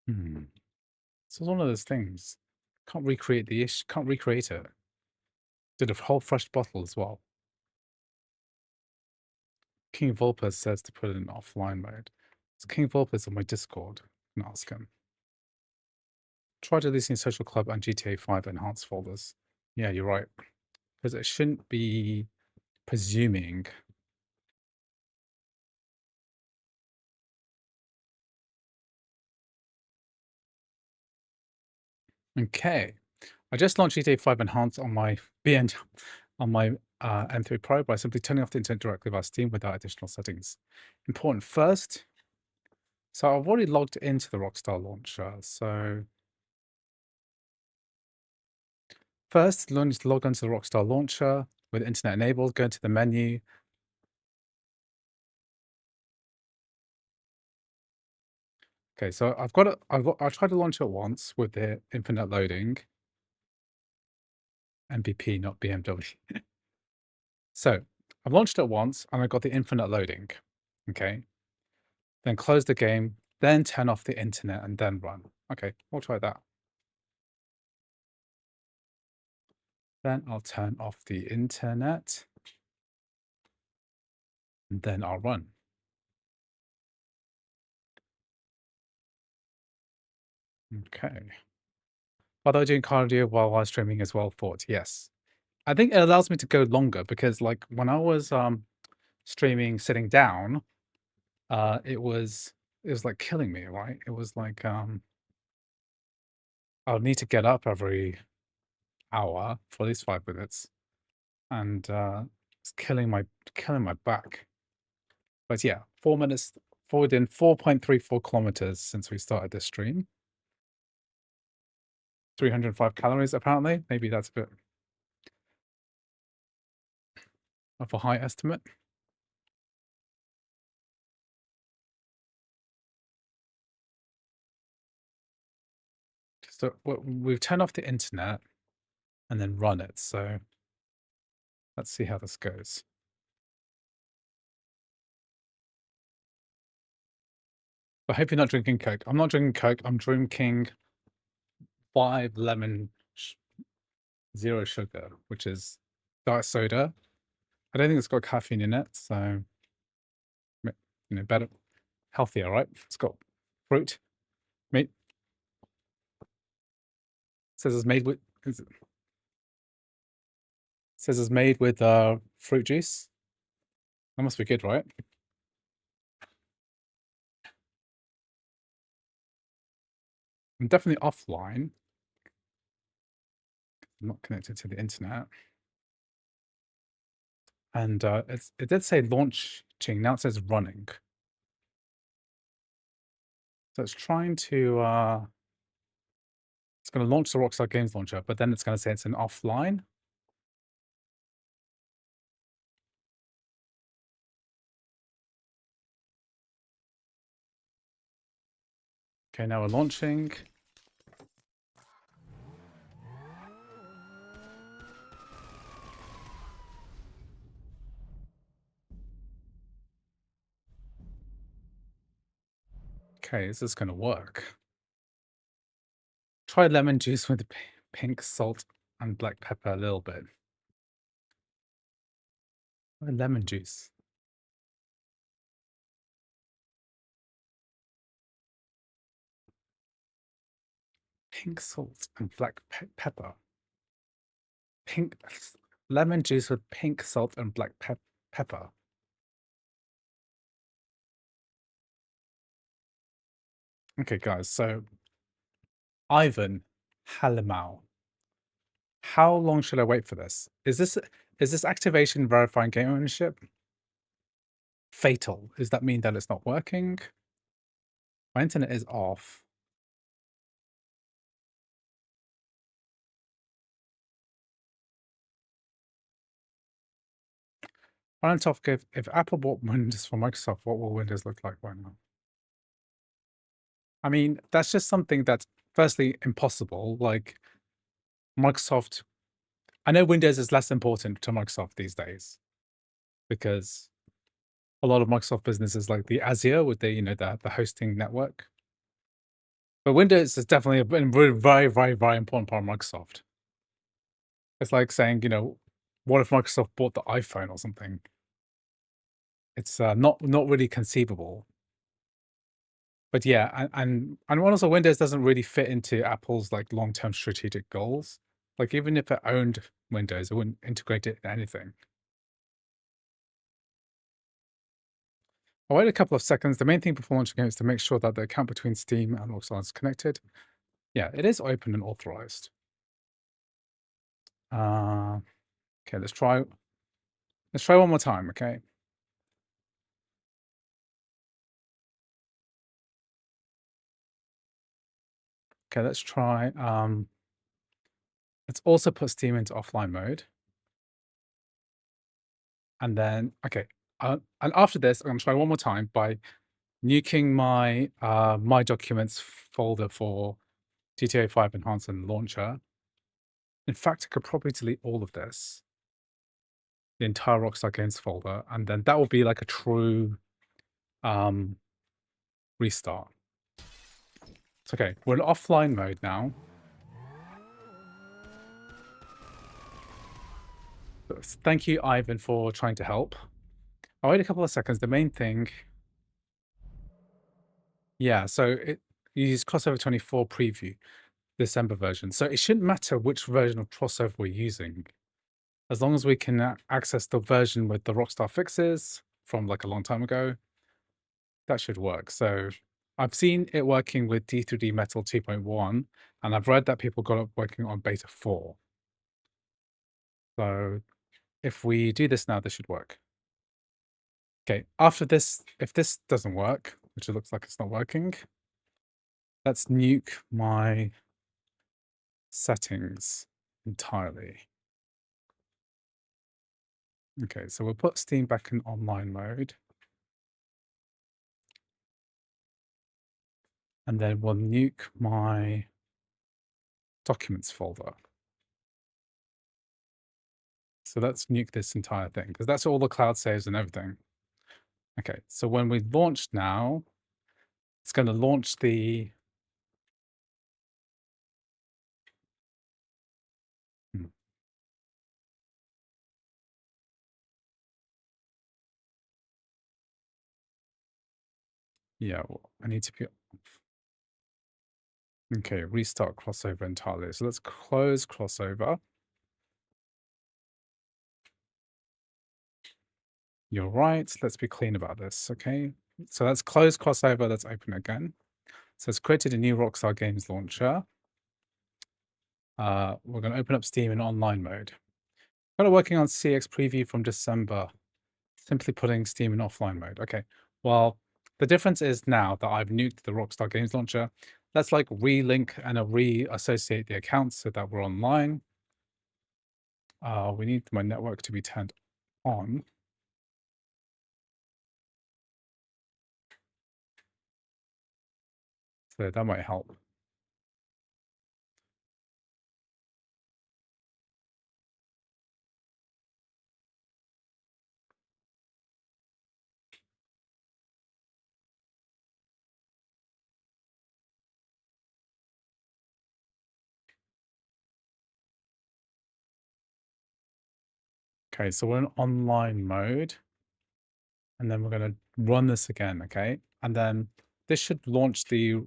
Hmm. So it's one of those things. Can't recreate the issue, can't recreate it. Did a whole fresh bottle as well. King Volpez says to put it in offline mode. It's King Volpez on my Discord. You can ask him. Try deleting Social Club and GTA 5 enhanced folders. Yeah, you're right. Because it shouldn't be presuming. Okay. I just launched GTA 5 enhanced on my M3 Pro by simply turning off the internet directly via Steam without additional settings. Important first. So I've already logged into the Rockstar launcher. So first, log onto the Rockstar launcher with internet enabled. Go into the menu. Okay, so I've tried to launch it once with the infinite loading. MBP, not BMW. So I've launched it once and I got the infinite loading. Okay. Then close the game, then turn off the internet and then run. Okay, we'll try that. Then I'll turn off the internet. And then I'll run. Okay. Although doing cardio while live streaming is well thought, yes. I think it allows me to go longer because like when I was streaming sitting down, it was like killing me, right? It was like I'll need to get up every hour for at least 5 minutes. And it's killing my back. But yeah, 4 minutes forward in 4.34 kilometers since we started this stream. 305 calories apparently. Maybe that's a bit of a high estimate. So we've turned off the internet and then run it. So let's see how this goes. I hope you're not drinking Coke. I'm not drinking Coke. I'm drinking 5 lemon 0 sugar, which is diet soda. I don't think it's got caffeine in it, so you know, better, healthier, right? It's got fruit, meat. It says it's made with. Says it's made with fruit juice. That must be good, right? I'm definitely offline. I'm not connected to the internet. And it did say launching. Now it says running. So it's trying to. It's going to launch the Rockstar Games Launcher, but then it's going to say it's an offline. Okay, now we're launching. Okay, is this going to work? Try lemon juice with pink salt and black pepper a little bit. Try lemon juice. Pink salt and black pepper. Pink lemon juice with pink salt and black pepper. Okay, guys, so Ivan Halimau. How long should I wait for this? Is this activation verifying game ownership? Fatal. Does that mean that it's not working? My internet is off. On topic, if Apple bought Windows for Microsoft, what will Windows look like right now? I mean, that's just something that's firstly impossible. Like Microsoft, I know Windows is less important to Microsoft these days because a lot of Microsoft businesses like the Azure with the the hosting network. But Windows is definitely a very, very, very, very important part of Microsoft. It's like saying, what if Microsoft bought the iPhone or something? It's not really conceivable. But yeah, and also Windows doesn't really fit into Apple's like long-term strategic goals. Like even if it owned Windows, it wouldn't integrate it in anything. I'll wait a couple of seconds. The main thing before launching it is to make sure that the account between Steam and Rockstar is connected. Yeah, it is open and authorized. Okay, let's try one more time, okay? Okay, let's try, let's also put Steam into offline mode. And then, okay, and after this, I'm gonna try one more time by nuking my My Documents folder for GTA 5 Enhanced and Launcher. In fact, I could probably delete all of this, the entire Rockstar Games folder, and then that will be like a true restart. It's okay. We're in offline mode now. Thank you, Ivan, for trying to help. I'll wait a couple of seconds. The main thing, yeah, so you use CrossOver 24 preview, December version. So it shouldn't matter which version of CrossOver we're using. As long as we can access the version with the Rockstar fixes from like a long time ago, that should work. So I've seen it working with D3D Metal 2.1, and I've read that people got it working on beta 4. So if we do this now, this should work. Okay, after this, if this doesn't work, which it looks like it's not working, let's nuke my settings entirely. Okay, so we'll put Steam back in online mode. And then we'll nuke my documents folder. So let's nuke this entire thing, because that's all the cloud saves and everything. Okay, so when we launch now, it's going to launch the... Yeah, well, I need to be... Okay, restart CrossOver entirely. So let's close CrossOver. You're right. Let's be clean about this, okay? So let's close CrossOver. Let's open it again. So it's created a new Rockstar Games launcher. We're going to open up Steam in online mode. Kind of working on CX preview from December. Simply putting Steam in offline mode. Okay, well, the difference is now that I've nuked the Rockstar Games launcher, let's like relink and reassociate the accounts so that we're online. We need my network to be turned on. So that might help. Okay, so we're in online mode. And then we're going to run this again, okay? And then this should launch the...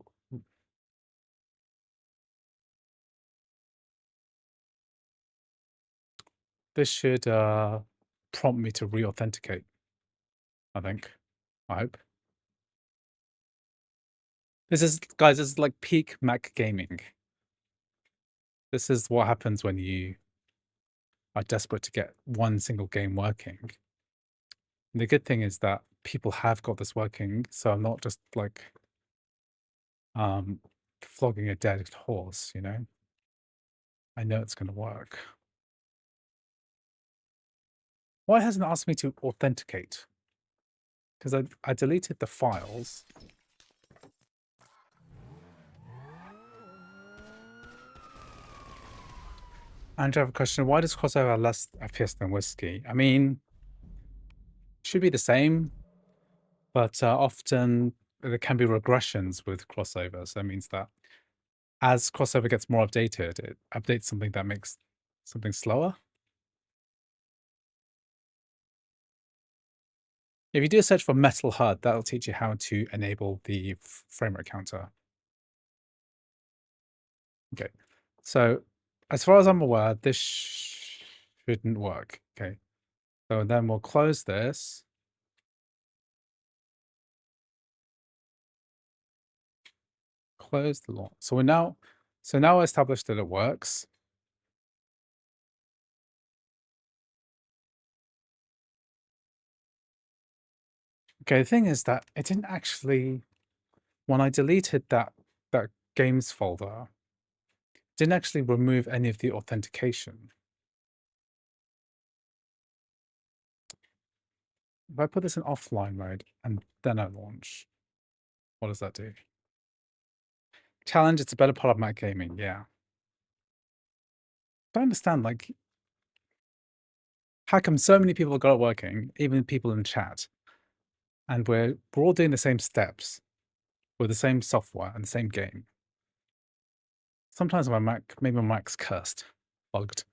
This should prompt me to re-authenticate, I think. I hope. This is, guys, this is like peak Mac gaming. This is what happens when you are desperate to get one single game working. And the good thing is that people have got this working, so I'm not just like flogging a dead horse, you know? I know it's going to work. Why hasn't it asked me to authenticate? Because I deleted the files. Andrew, I have a question. Why does CrossOver have less FPS than Whiskey? I mean, it should be the same, but often there can be regressions with CrossOver. So that means that as CrossOver gets more updated, it updates something that makes something slower. If you do a search for Metal HUD, that'll teach you how to enable the frame rate counter. Okay, so as far as I'm aware, this shouldn't work. Okay, so then we'll close this. Close the launch. So now established that it works. Okay, the thing is that it didn't actually, when I deleted that games folder, it didn't actually remove any of the authentication. If I put this in offline mode and then I launch, what does that do? Challenge, it's a better part of Mac gaming, yeah. I don't understand, like, how come so many people got it working, even people in chat, and we're all doing the same steps with the same software and the same game? Sometimes my Mac, maybe my Mac's cursed, bugged.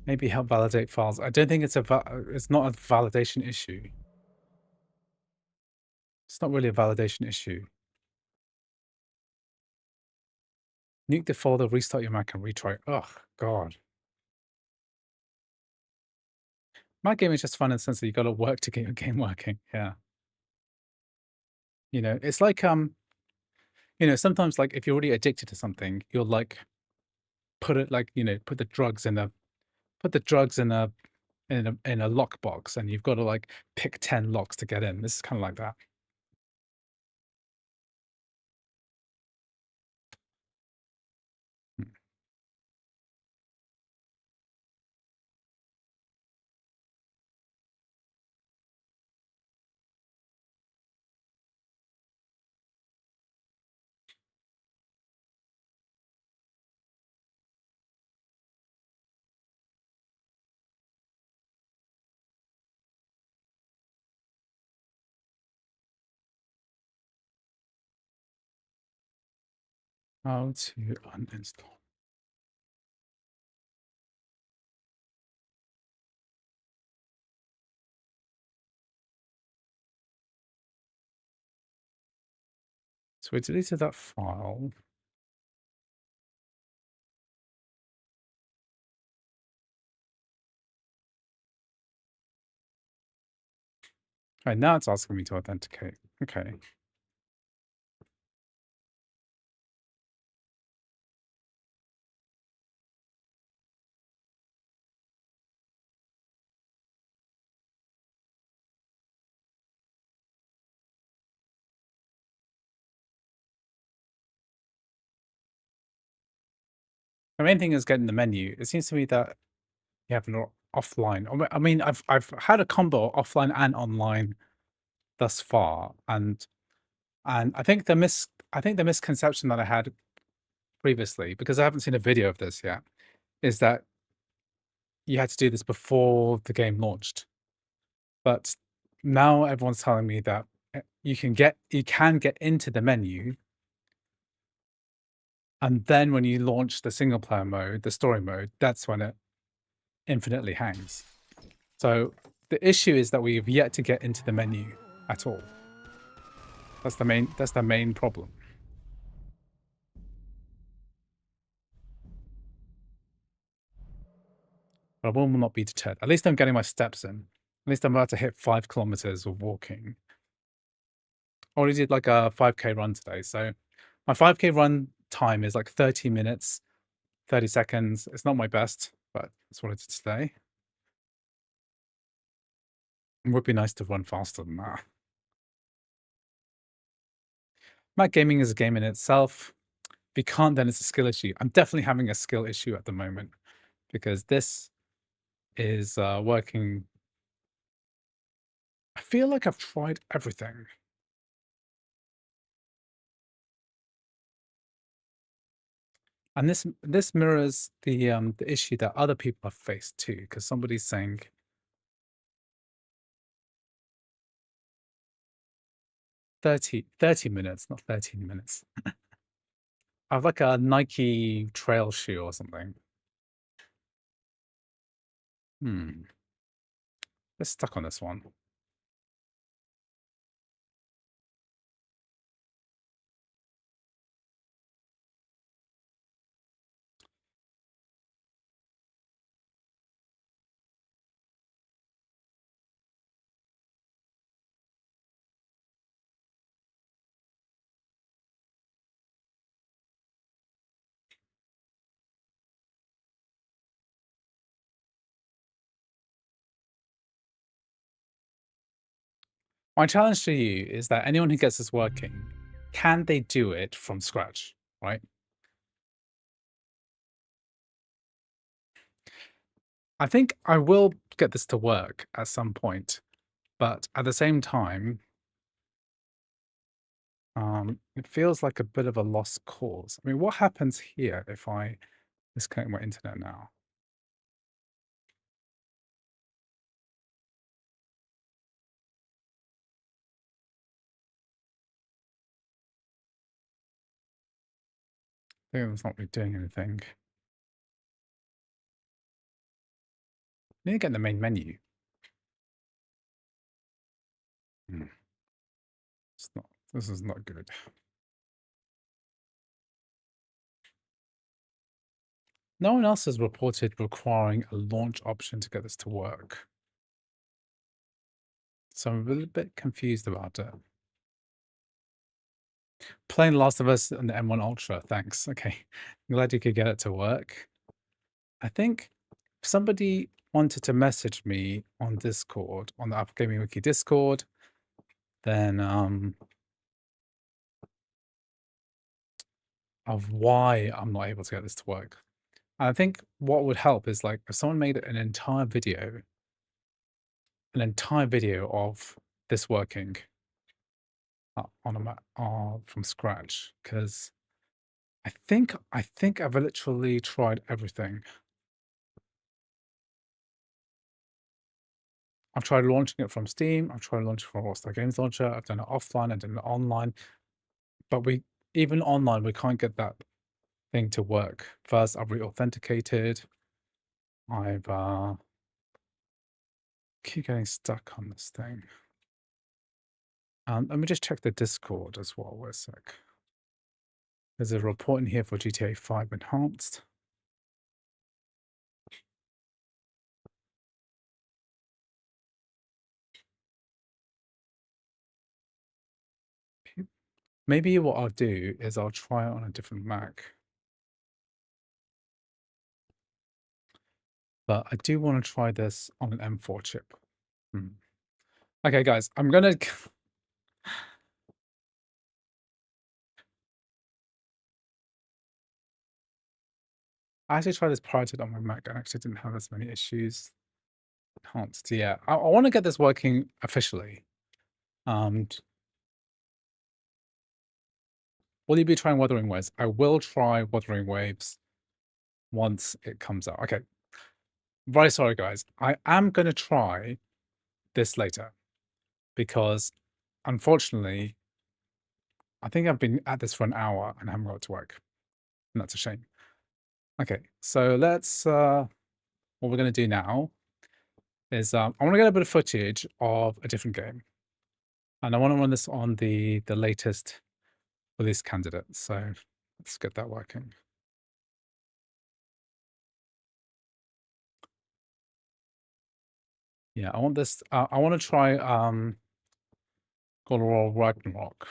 Maybe help validate files. I don't think it's it's not a validation issue. It's not really a validation issue. Nuke the folder, restart your Mac and retry. Oh, God. My game is just fun in the sense that you got to work to get your game working. Yeah. You know, it's like, sometimes like if you're already addicted to something, you'll like put it like, put the drugs in a lockbox, and you've got to like pick 10 locks to get in. This is kind of like that. Hmm. How to uninstall. So we deleted that file. Right, now it's asking me to authenticate. Okay. The main thing is getting the menu. It seems to me that you have an offline. I mean, I've had a combo offline and online thus far, and I think the misconception that I had previously, because I haven't seen a video of this yet, is that you had to do this before the game launched. But now everyone's telling me that you can get into the menu, and then when you launch the single player mode, the story mode, that's when it infinitely hangs. So the issue is that we've yet to get into the menu at all. That's the main problem. But I will not be deterred. At least I'm getting my steps in. At least I'm about to hit 5 kilometers of walking. I already did like a 5K run today. So my 5K run time is like 30 minutes, 30 seconds. It's not my best, but that's what I did today. It would be nice to run faster than that. Mac gaming is a game in itself. If you can't, then it's a skill issue. I'm definitely having a skill issue at the moment because this is working. I feel like I've tried everything. And this mirrors the issue that other people have faced too, because somebody's saying 30 minutes, not 13 minutes. I have like a Nike trail shoe or something. Let's stuck on this one. My challenge to you is that anyone who gets this working, can they do it from scratch, right? I think I will get this to work at some point, but at the same time, it feels like a bit of a lost cause. I mean, what happens here if I disconnect my internet now? I think it's not really doing anything. need to get in the main menu. It's not. This is not good. No one else has reported requiring a launch option to get this to work. So I'm a little bit confused about it. Playing Last of Us and the M1 Ultra, thanks. Okay, I'm glad you could get it to work. I think if somebody wanted to message me on Discord, on the Apple Gaming Wiki Discord, then of why I'm not able to get this to work. I think what would help is like if someone made an entire video of this working on a Mac from scratch, because I think I've literally tried everything. I've tried launching it from Steam. I've tried launching from Rockstar Games Launcher. I've done it offline. I've done it online, but even online we can't get that thing to work. First, I've re-authenticated. I've keep getting stuck on this thing. Let me just check the Discord as well. Wait a sec. There's a report in here for GTA 5 Enhanced. Maybe what I'll do is I'll try it on a different Mac. But I do want to try this on an M4 chip. Okay, guys, I'm gonna. I actually tried this prior to it on my Mac and actually didn't have as many issues. Enhanced, yeah. I want to get this working officially. Will you be trying Wuthering Waves? I will try Wuthering Waves once it comes out. Okay. Very sorry, guys. I am going to try this later because, unfortunately, I think I've been at this for an hour and I haven't got it to work. And that's a shame. Okay, so let's, what we're going to do now is I want to get a bit of footage of a different game. And I want to run this on the latest release candidate. So let's get that working. Yeah, I want this. I want to try God of War Ragnarok.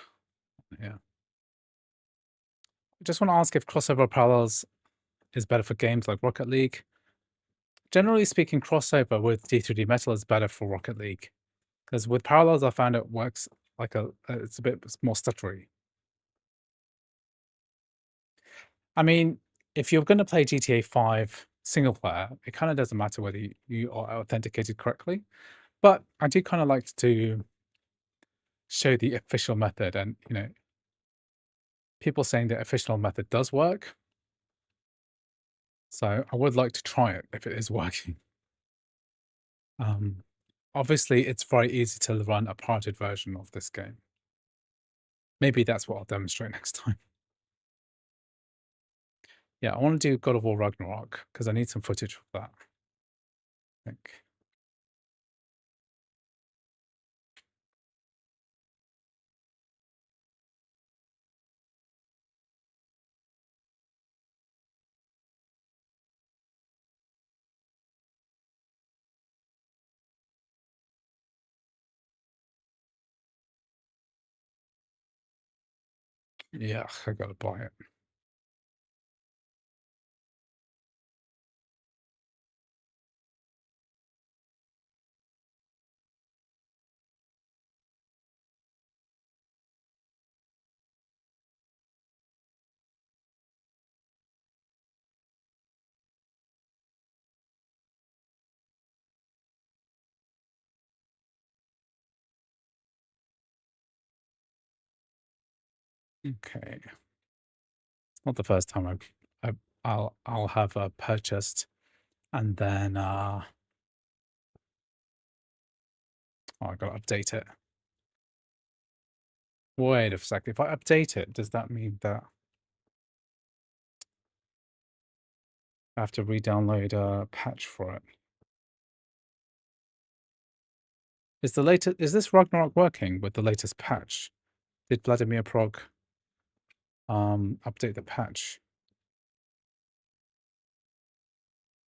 Yeah. I just want to ask if crossover parallels is better for games like Rocket League. Generally speaking, crossover with D3D Metal is better for Rocket League because with parallels, I found it works like it's a bit more stuttery. I mean, if you're going to play GTA 5 single player, it kind of doesn't matter whether you are authenticated correctly. But I do kind of like to show the official method, and people saying the official method does work. So I would like to try it if it is working. Obviously, it's very easy to run a pirated version of this game. Maybe that's what I'll demonstrate next time. Yeah, I want to do God of War Ragnarok because I need some footage of that, I think. Yeah, I gotta buy it. Okay. It's not the first time I'll have purchased and then oh, I gotta update it. Wait a sec. If I update it, does that mean that I have to re-download a patch for it? Is this Ragnarok working with the latest patch? Did Vladimir Prog update the patch?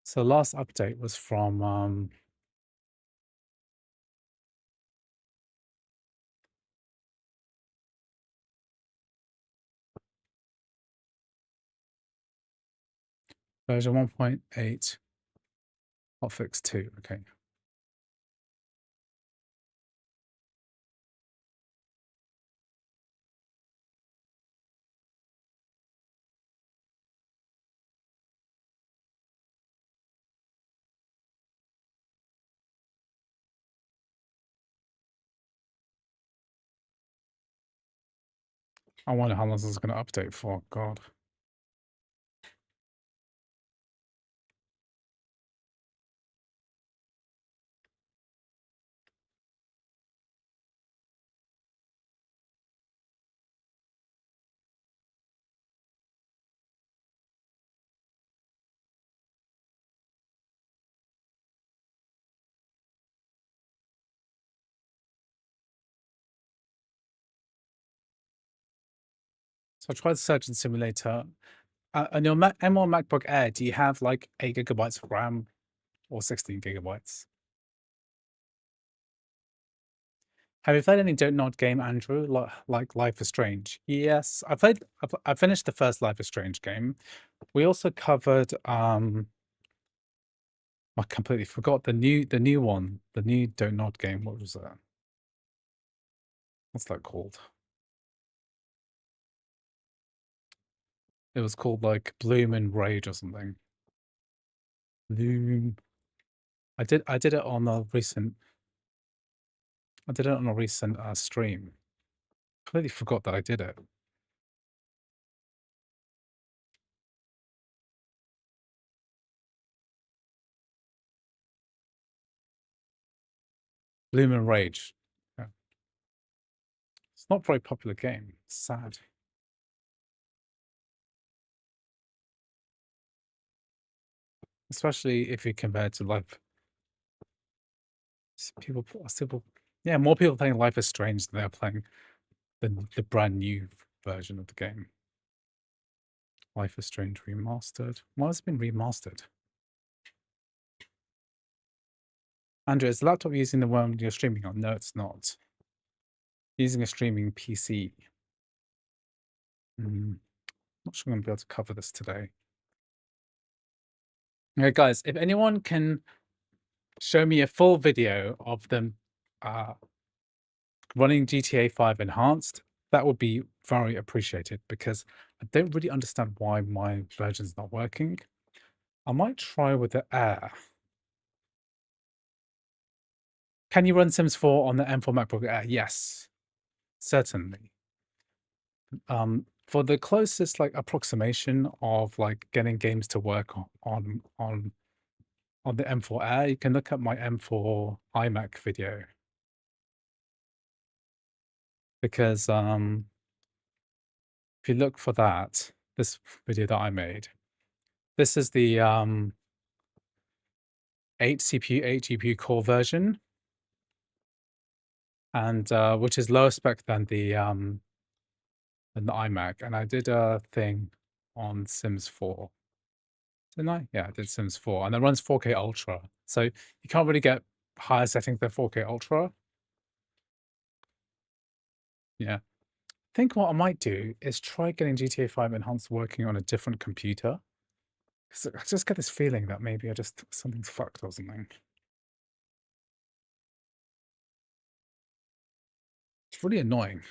So last update was from version 1.8 hotfix 2. Okay. I wonder how long this is going to update for. God. So I tried Surgeon Simulator. On your M1 MacBook Air, do you have like 8 gigabytes of RAM or 16 gigabytes? Have you played any Don't Nod game, Andrew? Like Life is Strange? Yes, I finished the first Life is Strange game. We also covered I completely forgot the new one, the new Don't Nod game. What was that? What's that called? It was called like Bloom and Rage or something. Bloom. I did it on a recent stream. Completely forgot that I did it. Bloom and Rage. Yeah. It's not a very popular game. It's sad. Especially if you compare it to Life. Yeah, more people playing Life is Strange than they're playing the brand new version of the game. Life is Strange remastered. Why has it been remastered? Andrew, is the laptop using the one you're streaming on? No, it's not. Using a streaming PC. Not sure I'm going to be able to cover this today. Okay, guys, if anyone can show me a full video of them running GTA 5 Enhanced, that would be very appreciated because I don't really understand why my version's not working. I might try with the Air. Can you run Sims 4 on the M4 MacBook Air? Yes, certainly. For the closest like approximation of like getting games to work on the M4 Air, you can look at my M4 iMac video. Because if you look for that, this video that I made, this is the 8 CPU, 8 GPU core version, and which is lower spec than the iMac. And I did a thing on Sims 4. Didn't I? Yeah, I did Sims 4, and it runs 4K Ultra. So you can't really get higher settings than 4K Ultra. Yeah. I think what I might do is try getting GTA 5 Enhanced working on a different computer. Because I just get this feeling that maybe something's fucked or something. It's really annoying.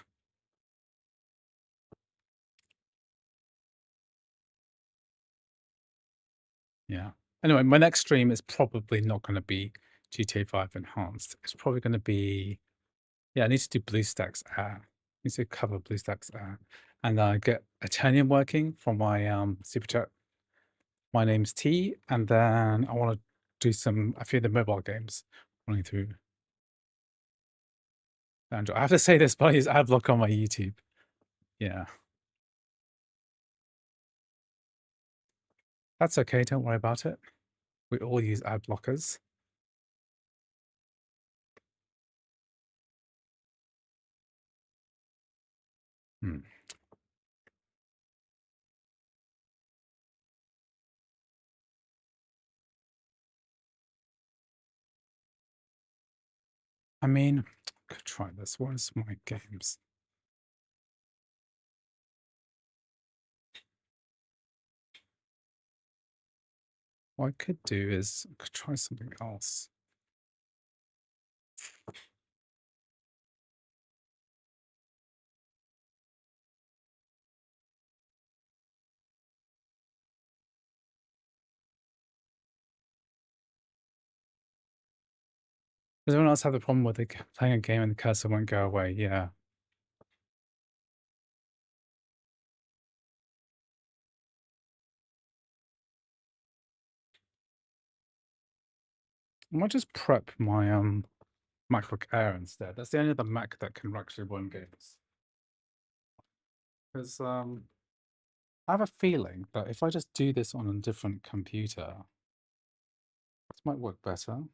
Yeah. Anyway, my next stream is probably not going to be GTA 5 Enhanced. It's probably going to be, yeah, I need to do BlueStacks Air. I need to cover BlueStacks Air. And get Eternium working for my super chat. My name's T. And then I want to do a few of the mobile games running through. Android. I have to say this, but I use AdBlock on my YouTube. Yeah. That's okay. Don't worry about it. We all use ad blockers. Hmm. I mean, could try this. Where's my games? What I could do is I could try something else. Does anyone else have the problem with playing a game and the cursor won't go away? Yeah. I might just prep my MacBook Air instead. That's the only other Mac that can actually run games. Because I have a feeling that if I just do this on a different computer, this might work better.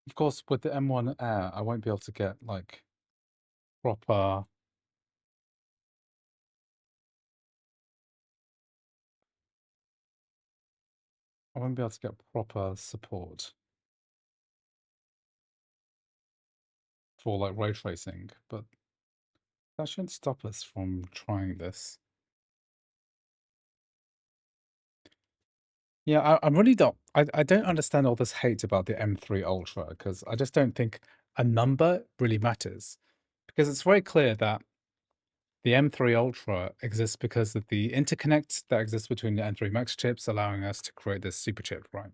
Of course, with the M1 Air, I won't be able to get like proper. I won't be able to get proper support for like ray tracing, but that shouldn't stop us from trying this. Yeah, I really don't. I don't understand all this hate about the M3 Ultra because I just don't think a number really matters. Because it's very clear that the M3 Ultra exists because of the interconnect that exists between the M3 Max chips, allowing us to create this super chip, right?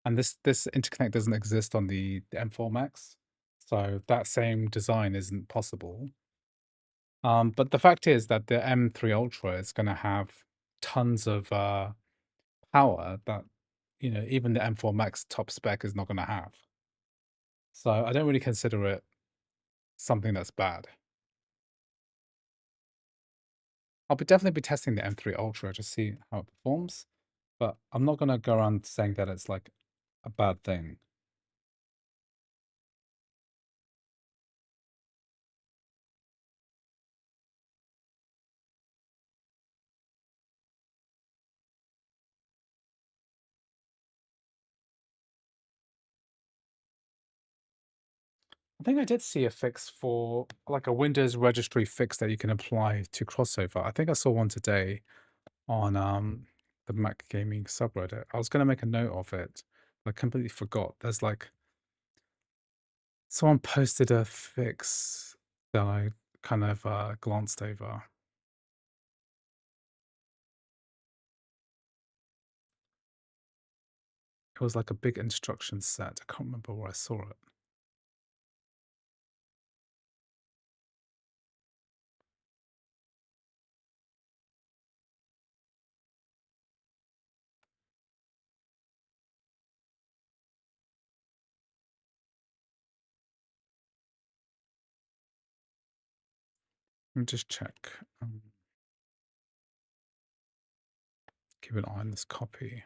And this interconnect doesn't exist on the M4 Max, so that same design isn't possible. But the fact is that the M3 Ultra is going to have tons of power that even the M4 Max top spec is not going to have. So I don't really consider it something that's bad. I'll definitely be testing the M3 Ultra to see how it performs, but I'm not going to go around saying that it's like a bad thing. I think I did see a fix for like a Windows registry fix that you can apply to CrossOver. I think I saw one today on the Mac gaming subreddit. I was going to make a note of it, but I completely forgot. There's like someone posted a fix that I kind of glanced over. It was like a big instruction set. I can't remember where I saw it. Let me just check. Keep an eye on this copy.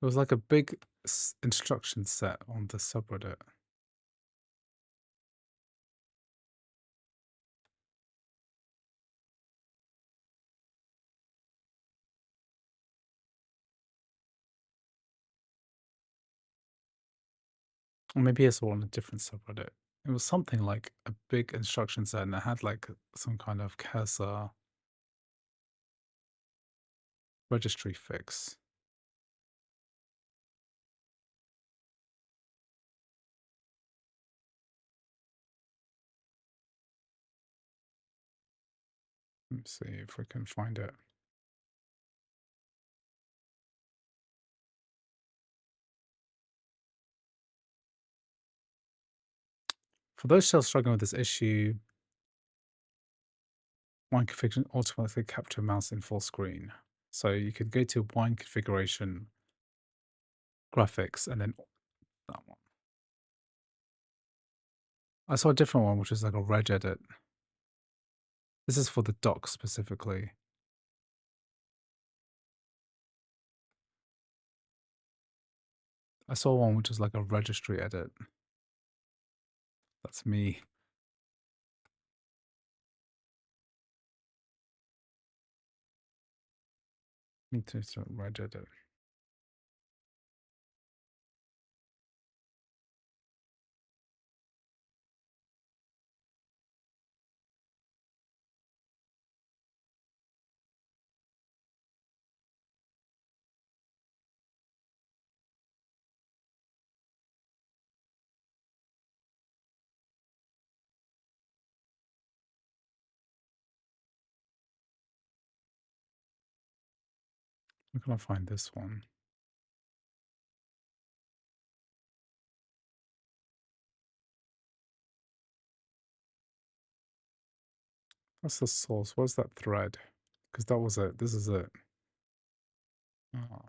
It was like a big instruction set on the subreddit. Or maybe it's all on a different subreddit. It was something like a big instruction set and it had like some kind of cursor registry fix. Let's see if we can find it. For those still struggling with this issue, wine configuration automatically capture mouse in full screen. So you could go to wine configuration, graphics, and then that one. I saw a different one, which is like a regedit. This is for the dock specifically. I saw one which is like a registry edit. That's me. Need to start reg edit. Where can I find this one? That's the source. Where's that thread? Because that was it. This is it. Oh.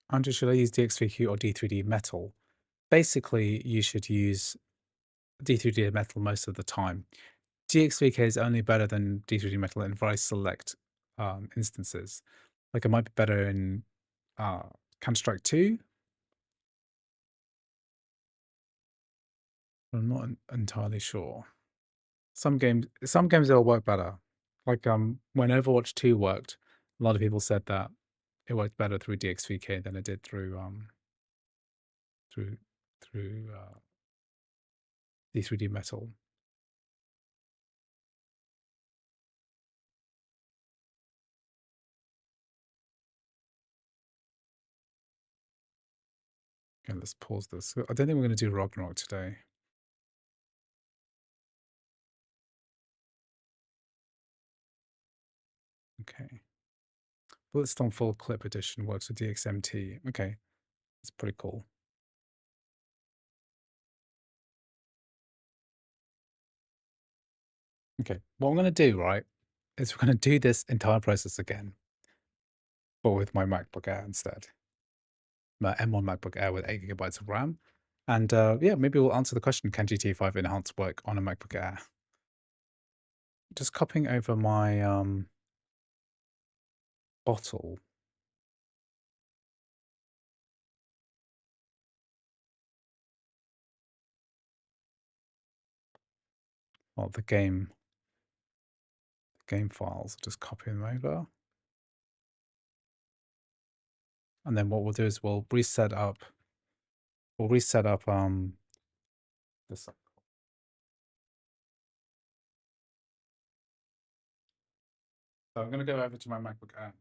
Andrew, should I use DXVQ or D3D Metal? Basically, you should use D3D Metal most of the time. DXVK is only better than D3D Metal in very select instances. Like it might be better in Counter-Strike 2. I'm not entirely sure. Some games it'll work better. Like when Overwatch 2 worked, a lot of people said that it worked better through DXVK than it did through through D3D Metal. Okay, let's pause this. I don't think we're going to do Ragnarok today. Okay. Bulletstorm Full Clip Edition works with DXMT. Okay, that's pretty cool. Okay, what I'm going to do, right, is we're going to do this entire process again, but with my MacBook Air instead. My M1 MacBook Air with 8 GB of RAM. And yeah, maybe we'll answer the question, can GTA 5 Enhanced work on a MacBook Air? Just copying over my bottle. Well, the game files, just copy them over. And then what we'll do is we'll reset up this. So I'm going to go over to my MacBook Air.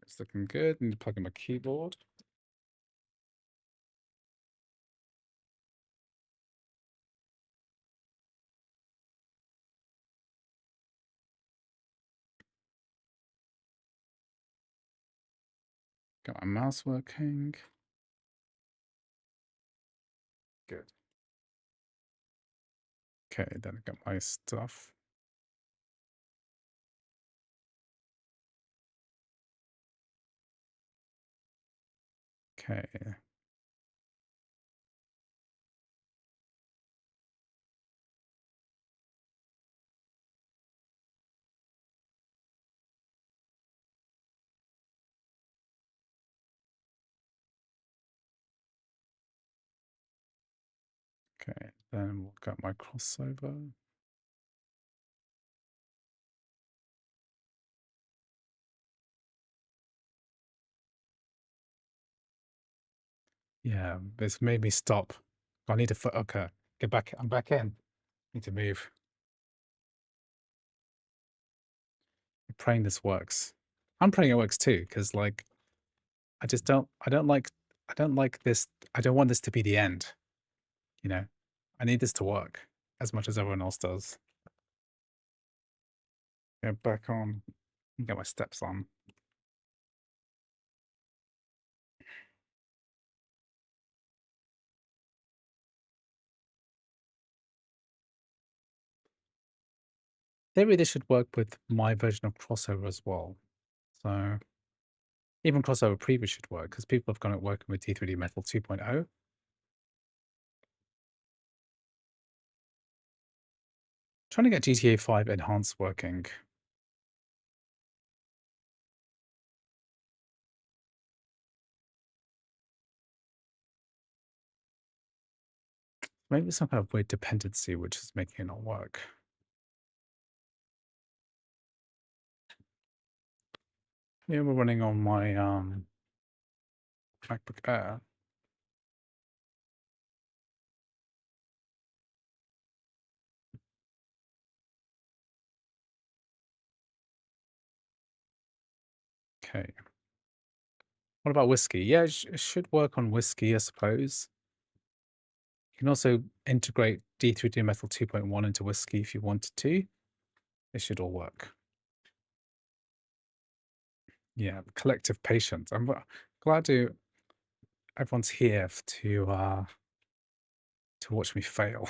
It's looking good. Need to plug in my keyboard. Got my mouse working. Good. Okay, then I got my stuff. Okay. Okay, then we'll get my CrossOver. Yeah, it's made me stop. I need to, okay, get back. I'm back in. Need to move. I'm praying this works. I'm praying it works too, because like I just don't. I don't like this. I don't want this to be the end. You know, I need this to work as much as everyone else does. Get back on. Get my steps on. Theory, this should work with my version of CrossOver as well. So even CrossOver previous should work because people have got it working with D3D Metal 2.0. Trying to get GTA 5 Enhanced working. Maybe some kind of weird dependency which is making it not work. Yeah, we're running on my MacBook Air. Okay. What about Whiskey? Yeah, it should work on Whiskey, I suppose. You can also integrate D3D Metal 2.1 into Whiskey if you wanted to. It should all work. Yeah, collective patience. I'm glad everyone's here to watch me fail.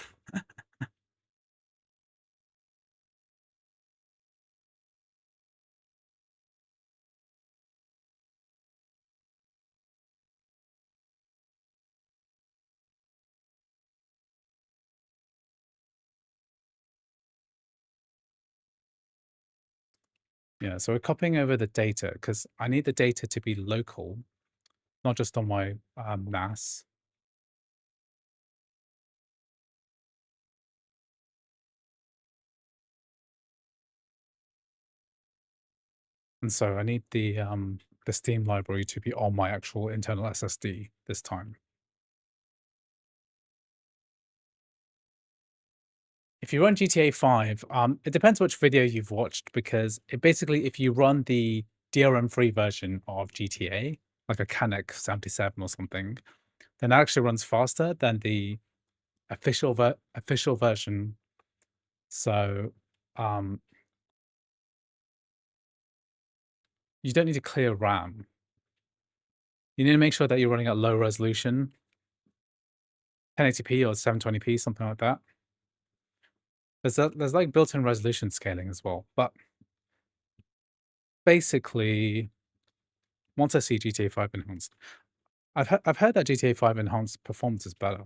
Yeah, so we're copying over the data because I need the data to be local, not just on my NAS. And so I need the Steam library to be on my actual internal SSD this time. If you run GTA 5, it depends which video you've watched because it basically, if you run the DRM-free version of GTA, like a Canuck 77 or something, then it actually runs faster than the official version. So you don't need to clear RAM. You need to make sure that you're running at low resolution, 1080p or 720p, something like that. There's like built-in resolution scaling as well, but basically, once I see GTA 5 enhanced, I've heard that GTA 5 enhanced performance is better.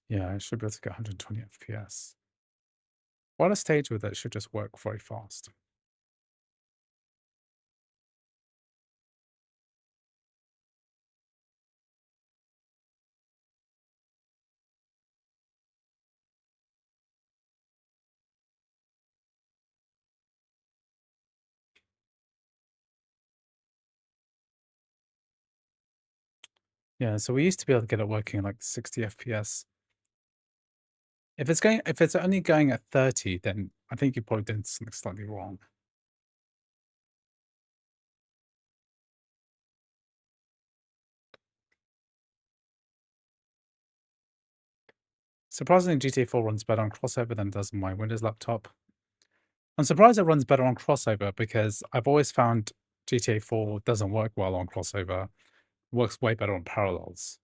Yeah, I should be able to get 120 FPS. While a stage with it should just work very fast. Yeah, so we used to be able to get it working at like 60 FPS. If it's only going at 30, then I think you probably did something slightly wrong. Surprisingly, GTA 4 runs better on CrossOver than it does on my Windows laptop. I'm surprised it runs better on CrossOver because I've always found GTA 4 doesn't work well on CrossOver. It works way better on Parallels.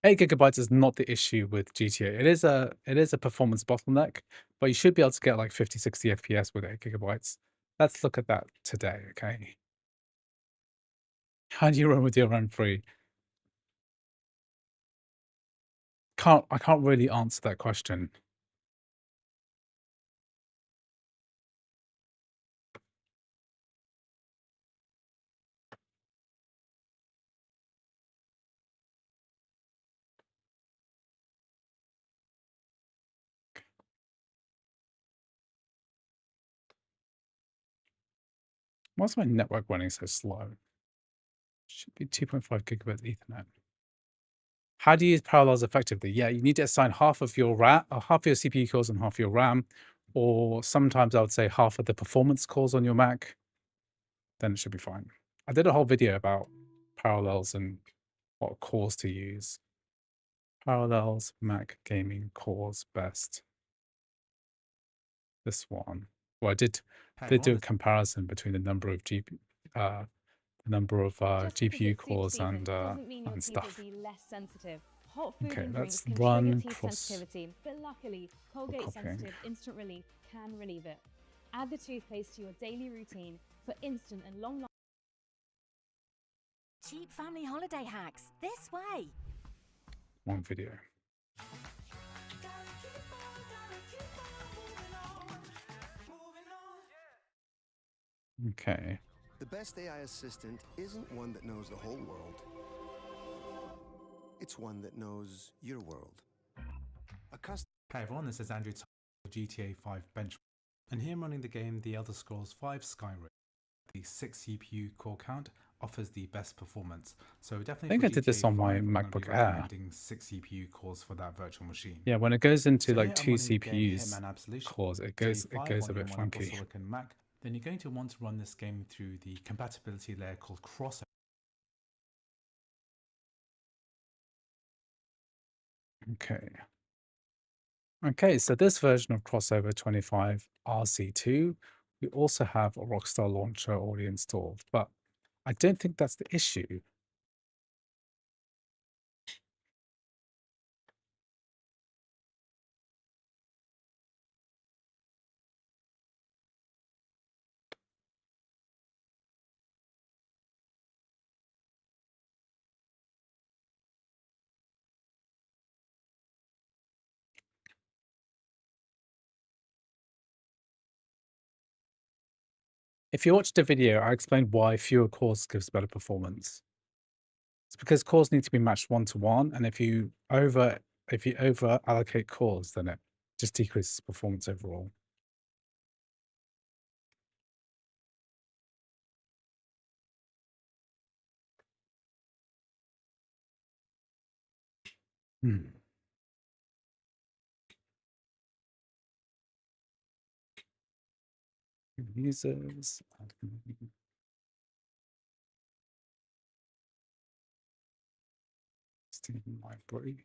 8 gigabytes is not the issue with GTA. It is a performance bottleneck, but you should be able to get like 50, 60 FPS with 8 gigabytes. Let's look at that today, okay? How do you run with your RAM free? I can't really answer that question. Why's my network running so slow? Should be 2.5 gigabit Ethernet. How do you use parallels effectively? Yeah, you need to assign half of your RAM, half of your CPU cores and half your RAM, or sometimes I would say half of the performance cores on your Mac. Then it should be fine. I did a whole video about parallels and what cores to use. Parallels, Mac gaming cores best. This one. Well, I did do a comparison between the number of GPU cores and stuff. Less sensitive. Hot food Okay, and let's drinks can trigger run teeth cross sensitivity, but luckily, for Colgate copying. Sensitive Instant Relief can relieve it. Add the toothpaste to your daily routine for instant and long. Cheap family holiday hacks, this way. One video. Okay. The best AI assistant isn't one that knows the whole world. It's one that knows your world. Hey everyone, this is Andrew GTA 5 benchmark, and here I'm running the game The Elder Scrolls V Skyrim. The 6 CPU core count offers the best performance, so definitely. I think I did this on my MacBook Air. 6 CPU cores for that virtual machine. Yeah, when it goes into So like here I'm 2 running the game CPUs Hitman Absolution, cores, it Day goes 5 a on bit your funky. Silicon Mac. Then you're going to want to run this game through the compatibility layer called CrossOver. Okay. Okay, so this version of CrossOver 25 RC2, we also have a Rockstar launcher already installed, but I don't think that's the issue. If you watched the video, I explained why fewer cores gives better performance. It's because cores need to be matched 1-to-1, and if you over allocate cores, then it just decreases performance overall. Users. Steam library.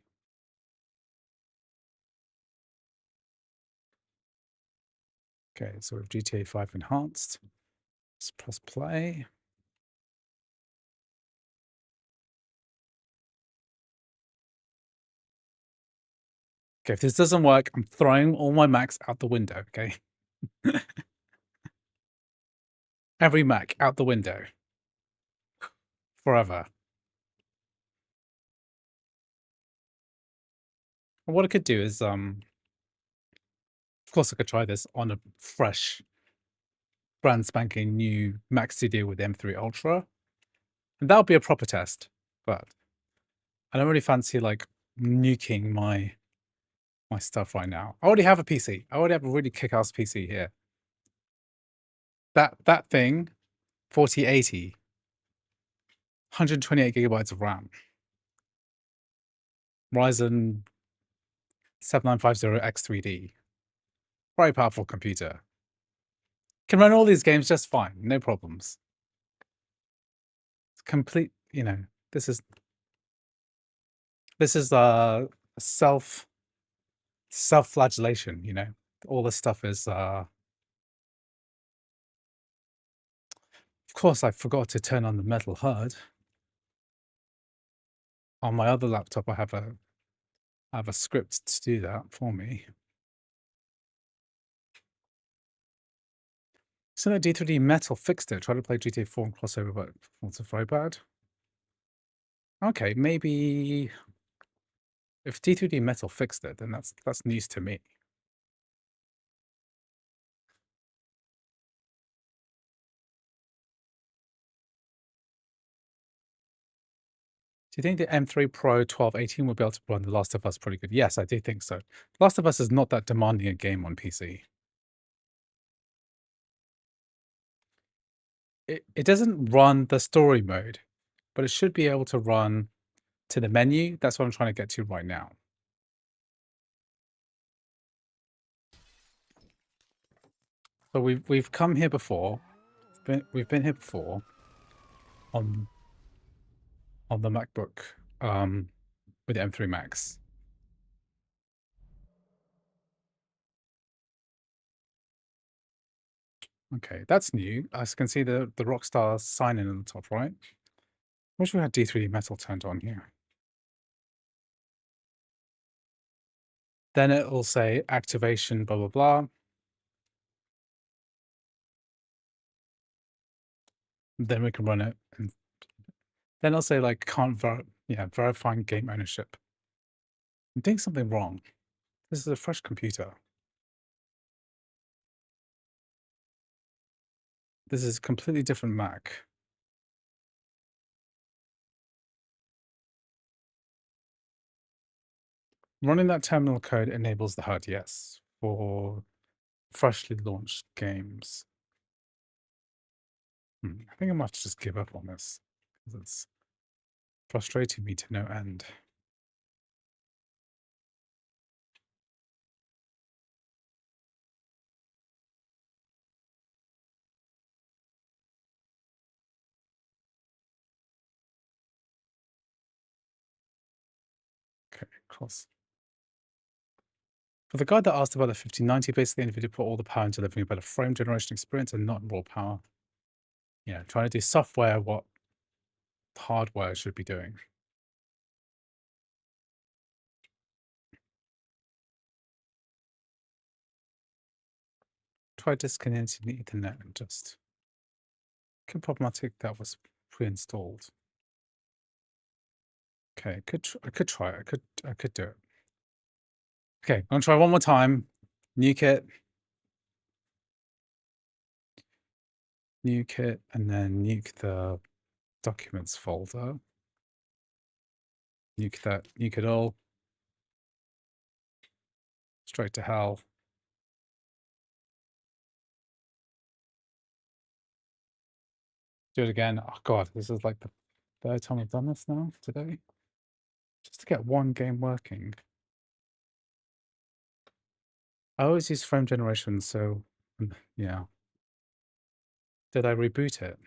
Okay, so we have GTA 5 enhanced. Let's press play. Okay, if this doesn't work, I'm throwing all my Macs out the window, okay? Every Mac out the window. Forever. And what I could do is, of course I could try this on a fresh, brand spanking new Mac Studio with M3 Ultra. And that would be a proper test, but I don't really fancy like nuking my stuff right now. I already have a PC. I already have a really kick-ass PC here. That thing, 4080, 128 gigabytes of RAM. Ryzen 7950X3D. Very powerful computer. Can run all these games just fine, no problems. It's complete, you know, this is self-flagellation, you know. All this stuff is of course I forgot to turn on the metal HUD. On my other laptop I have a script to do that for me. So that D3D Metal fixed it. Try to play GTA 4 and CrossOver, but performance is very bad. Okay, maybe if D3D Metal fixed it, then that's news to me. Do you think the M3 Pro 1218 will be able to run The Last of Us pretty good? Yes, I do think so. Last of Us is not that demanding a game on PC. it doesn't run the story mode, but it should be able to run to the menu. That's what I'm trying to get to right now. So we've come here before. We've been here before on the MacBook with the M3 Max. Okay, that's new. I can see the Rockstar sign in on the top right. Wish we had D3D Metal turned on here. Then it will say activation, blah, blah, blah. Then we can run it. And then it'll say like verifying game ownership. I'm doing something wrong. This is a fresh computer. This is a completely different Mac. Running that terminal code enables the HUD, yes, for freshly launched games. I think I might have to just give up on this because it's frustrating me to no end. Okay, cross. For the guy that asked about the 5090, basically NVIDIA put all the power into delivering a better frame generation experience and not raw power. Yeah, trying to do software what hardware should be doing. Try disconnecting the Ethernet and just could problematic that was pre-installed. Okay, I could try it. I could do it. Okay, I'm gonna try one more time. Nuke it. Nuke it, and then nuke the documents folder. Nuke that, nuke it all. Straight to hell. Do it again. Oh god, this is like the third time I've done this now today. Just to get one game working. I always use frame generation, so yeah. Did I reboot it?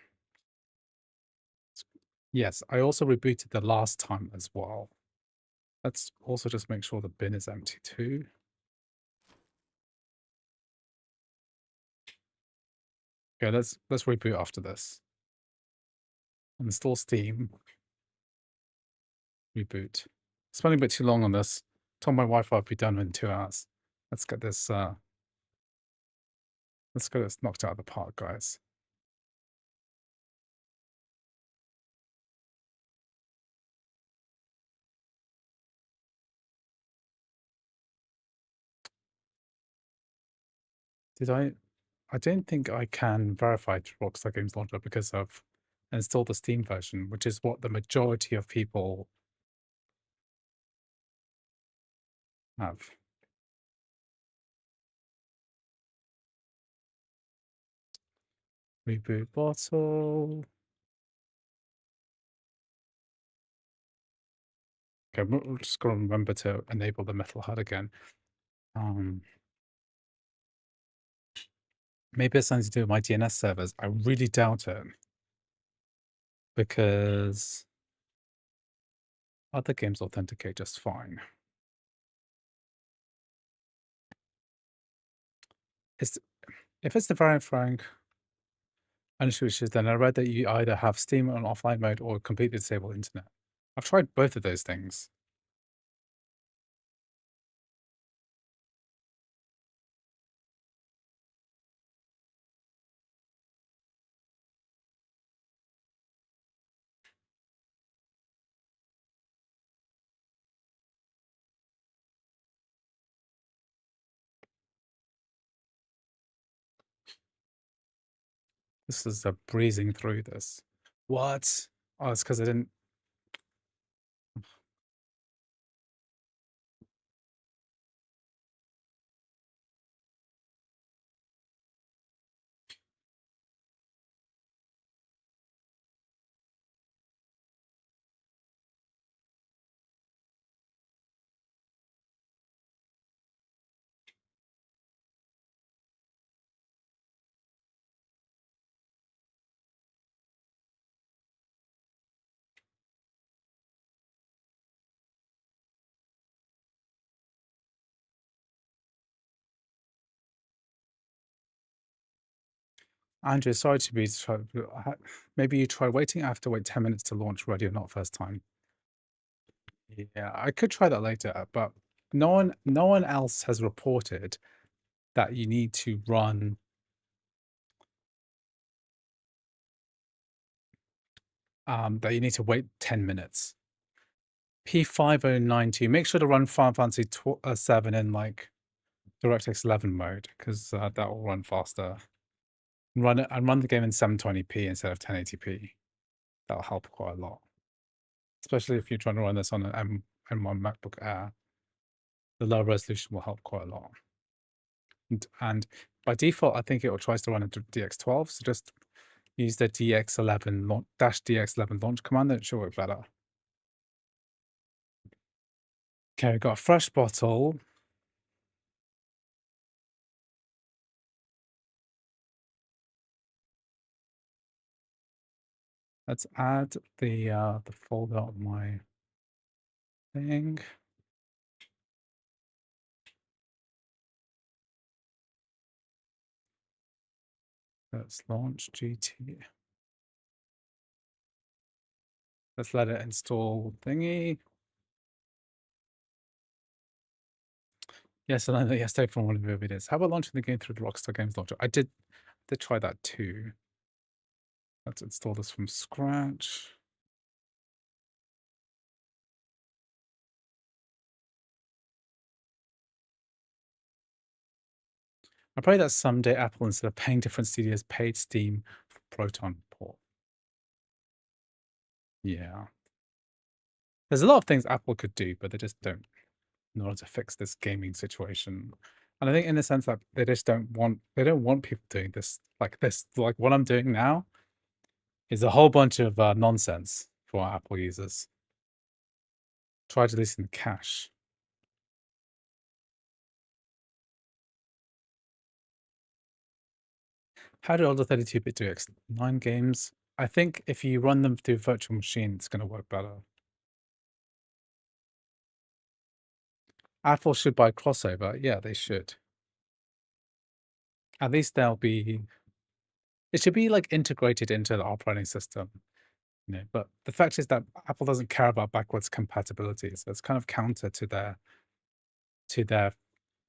Yes, I also rebooted the last time as well. Let's also just make sure the bin is empty too. Okay, let's reboot after this. Install Steam. Reboot. Spending a bit too long on this. Told my wife I'd be done in 2 hours. Let's get this knocked out of the park, guys. I don't think I can verify to Rockstar Games Launcher because I've installed the Steam version, which is what the majority of people have. Reboot bottle. Okay, we're just gonna remember to enable the metal HUD again. Maybe it's something to do with my DNS servers. I really doubt it. Because other games authenticate just fine. If it's the verifying issues, then I read that you either have Steam on offline mode or completely disable internet. I've tried both of those things. This is breezing through this. What? Oh, it's because I didn't. Andrew, sorry to be. Maybe you try waiting. I have to wait 10 minutes to launch ready or not first time. Yeah, I could try that later, but no one else has reported that you need to run that you need to wait 10 minutes. P5092. Make sure to run Final Fantasy 7 in like DirectX 11 mode because that will run faster. Run it and run the game in 720p instead of 1080p. That'll help quite a lot, especially if you're trying to run this on an M1 MacBook Air. The low resolution will help quite a lot. And by default, I think it will tries to run into DX12. So just use the DX11 -DX11 launch command. It should work better. Okay, we've got a fresh bottle. Let's add the folder on my thing. Let's launch GT. Let's let it install thingy. Yes, and yesterday from one of your videos. How about launching the game through the Rockstar Games launcher? I did try that too. Let's install this from scratch. I pray that someday Apple, instead of paying different studios, paid Steam for Proton port. Yeah. There's a lot of things Apple could do, but they just don't in order to fix this gaming situation. And I think in the sense that they just don't want people doing this like this. Like what I'm doing now is a whole bunch of nonsense for Apple users. Try deleting the cache. How do older 32-bit do X9 games? I think if you run them through virtual machine, it's going to work better. Apple should buy CrossOver. Yeah, they should. At least they'll be. It should be like integrated into the operating system, you know. But the fact is that Apple doesn't care about backwards compatibility, so it's kind of counter to their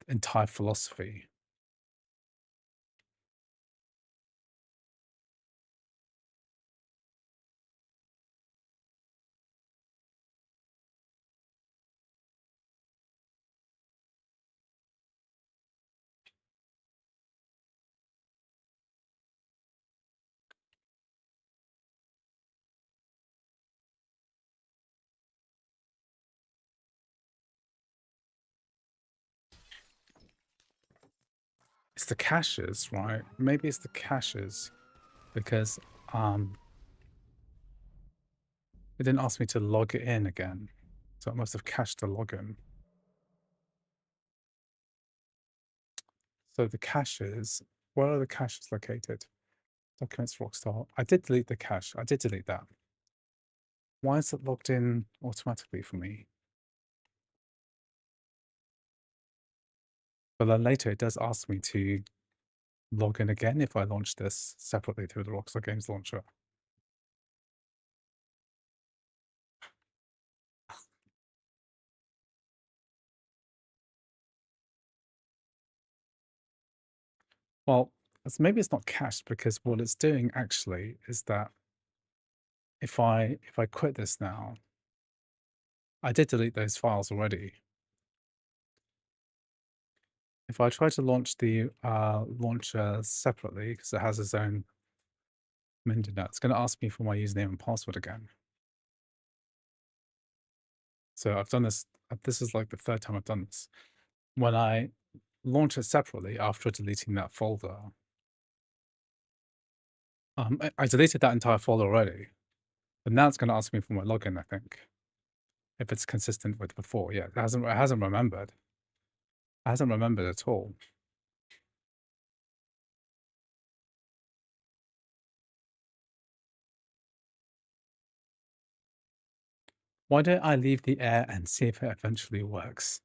entire philosophy. It's the caches, right? Maybe it's the caches because it didn't ask me to log it in again. So it must have cached the login. So the caches, where are the caches located? Documents Rockstar. I did delete the cache. I did delete that. Why is it logged in automatically for me? But then later it does ask me to log in again if I launch this separately through the Rockstar Games launcher. Well, maybe it's not cached because what it's doing actually is that if I quit this now, I did delete those files already. If I try to launch the launcher separately, because it has its own Mindinet, it's going to ask me for my username and password again. So I've done this. This is like the third time I've done this. When I launch it separately after deleting that folder, I deleted that entire folder already, but now it's going to ask me for my login. I think if it's consistent with before, yeah, it hasn't remembered. It hasn't remembered at all. Why don't I leave the air and see if it eventually works?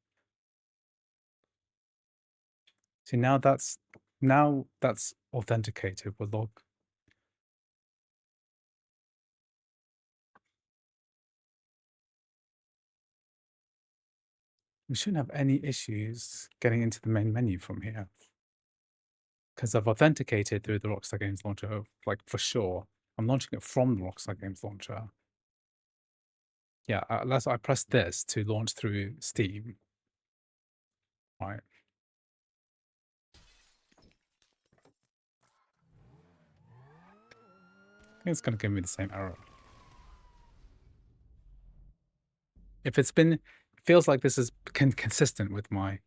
See, now that's now that's authenticated, we'll log. We shouldn't have any issues getting into the main menu from here. Because I've authenticated through the Rockstar Games Launcher, like for sure. I'm launching it from the Rockstar Games Launcher. Yeah, unless I press this to launch through Steam. Right. I think it's going to give me the same error. If it's been, it feels like this is consistent with my.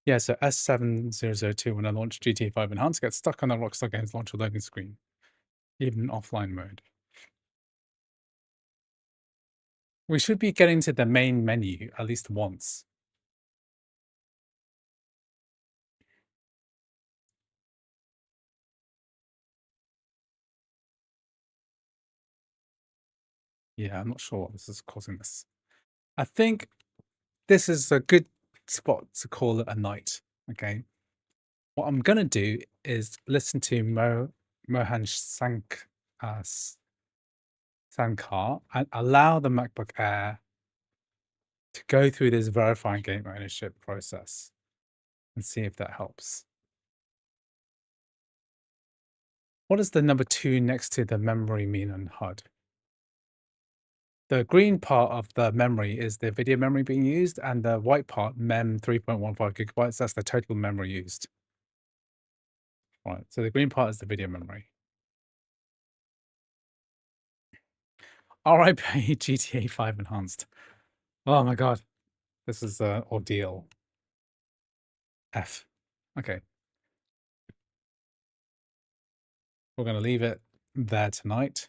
Yeah, so S7002, when I launch GTA 5 Enhanced, gets stuck on the Rockstar Games Launcher loading screen, even in offline mode. We should be getting to the main menu at least once. Yeah, I'm not sure what this is causing this. I think this is a good spot to call it a night, okay? What I'm going to do is listen to Mohan Sankar and allow the MacBook Air to go through this verifying game ownership process and see if that helps. What does the number 2 next to the memory mean on HUD? The green part of the memory is the video memory being used, and the white part, mem 3.15 gigabytes, that's the total memory used. Right, so the green part is the video memory. RIP GTA 5 Enhanced. Oh my god, this is an ordeal. F. Okay. We're going to leave it there tonight.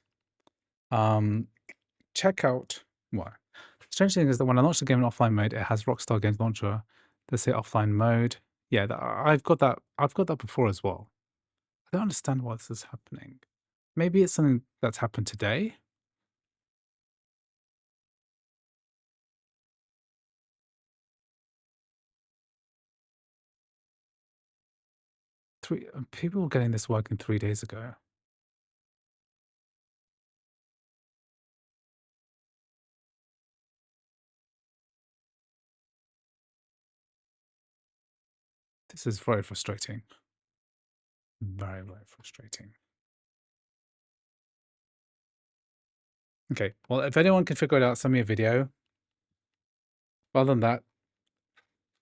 Check out what. The strange thing is that when I launch the game in offline mode, it has Rockstar Games Launcher. Let's say offline mode. Yeah, I've got that. I've got that before as well. I don't understand why this is happening. Maybe it's something that's happened today. People were getting this working 3 days ago. This is very frustrating. Very, very frustrating. Okay, well, if anyone can figure it out, send me a video. Other than that,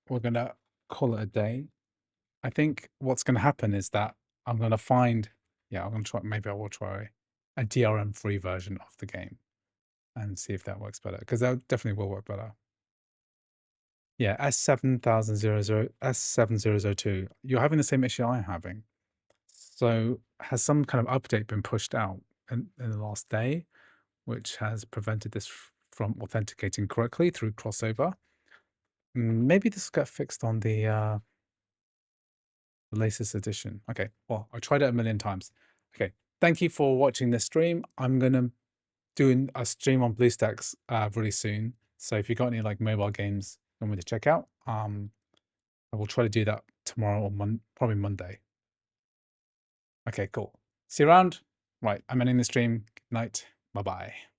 we're going to call it a day. I think what's going to happen is that I'm going to find, I'm going to try, maybe I will try a DRM-free version of the game and see if that works better, because that definitely will work better. Yeah, S7002. You're having the same issue I'm having. So has some kind of update been pushed out in the last day, which has prevented this from authenticating correctly through CrossOver? Maybe this got fixed on the latest edition. Okay, well, I tried it a million times. Okay, thank you for watching this stream. I'm going to do a stream on BlueStacks really soon. So if you've got any like mobile games you want me to check out, I will try to do that tomorrow or probably Monday. Okay, cool. See you around. Right, I'm ending the stream. Good night. Bye-bye.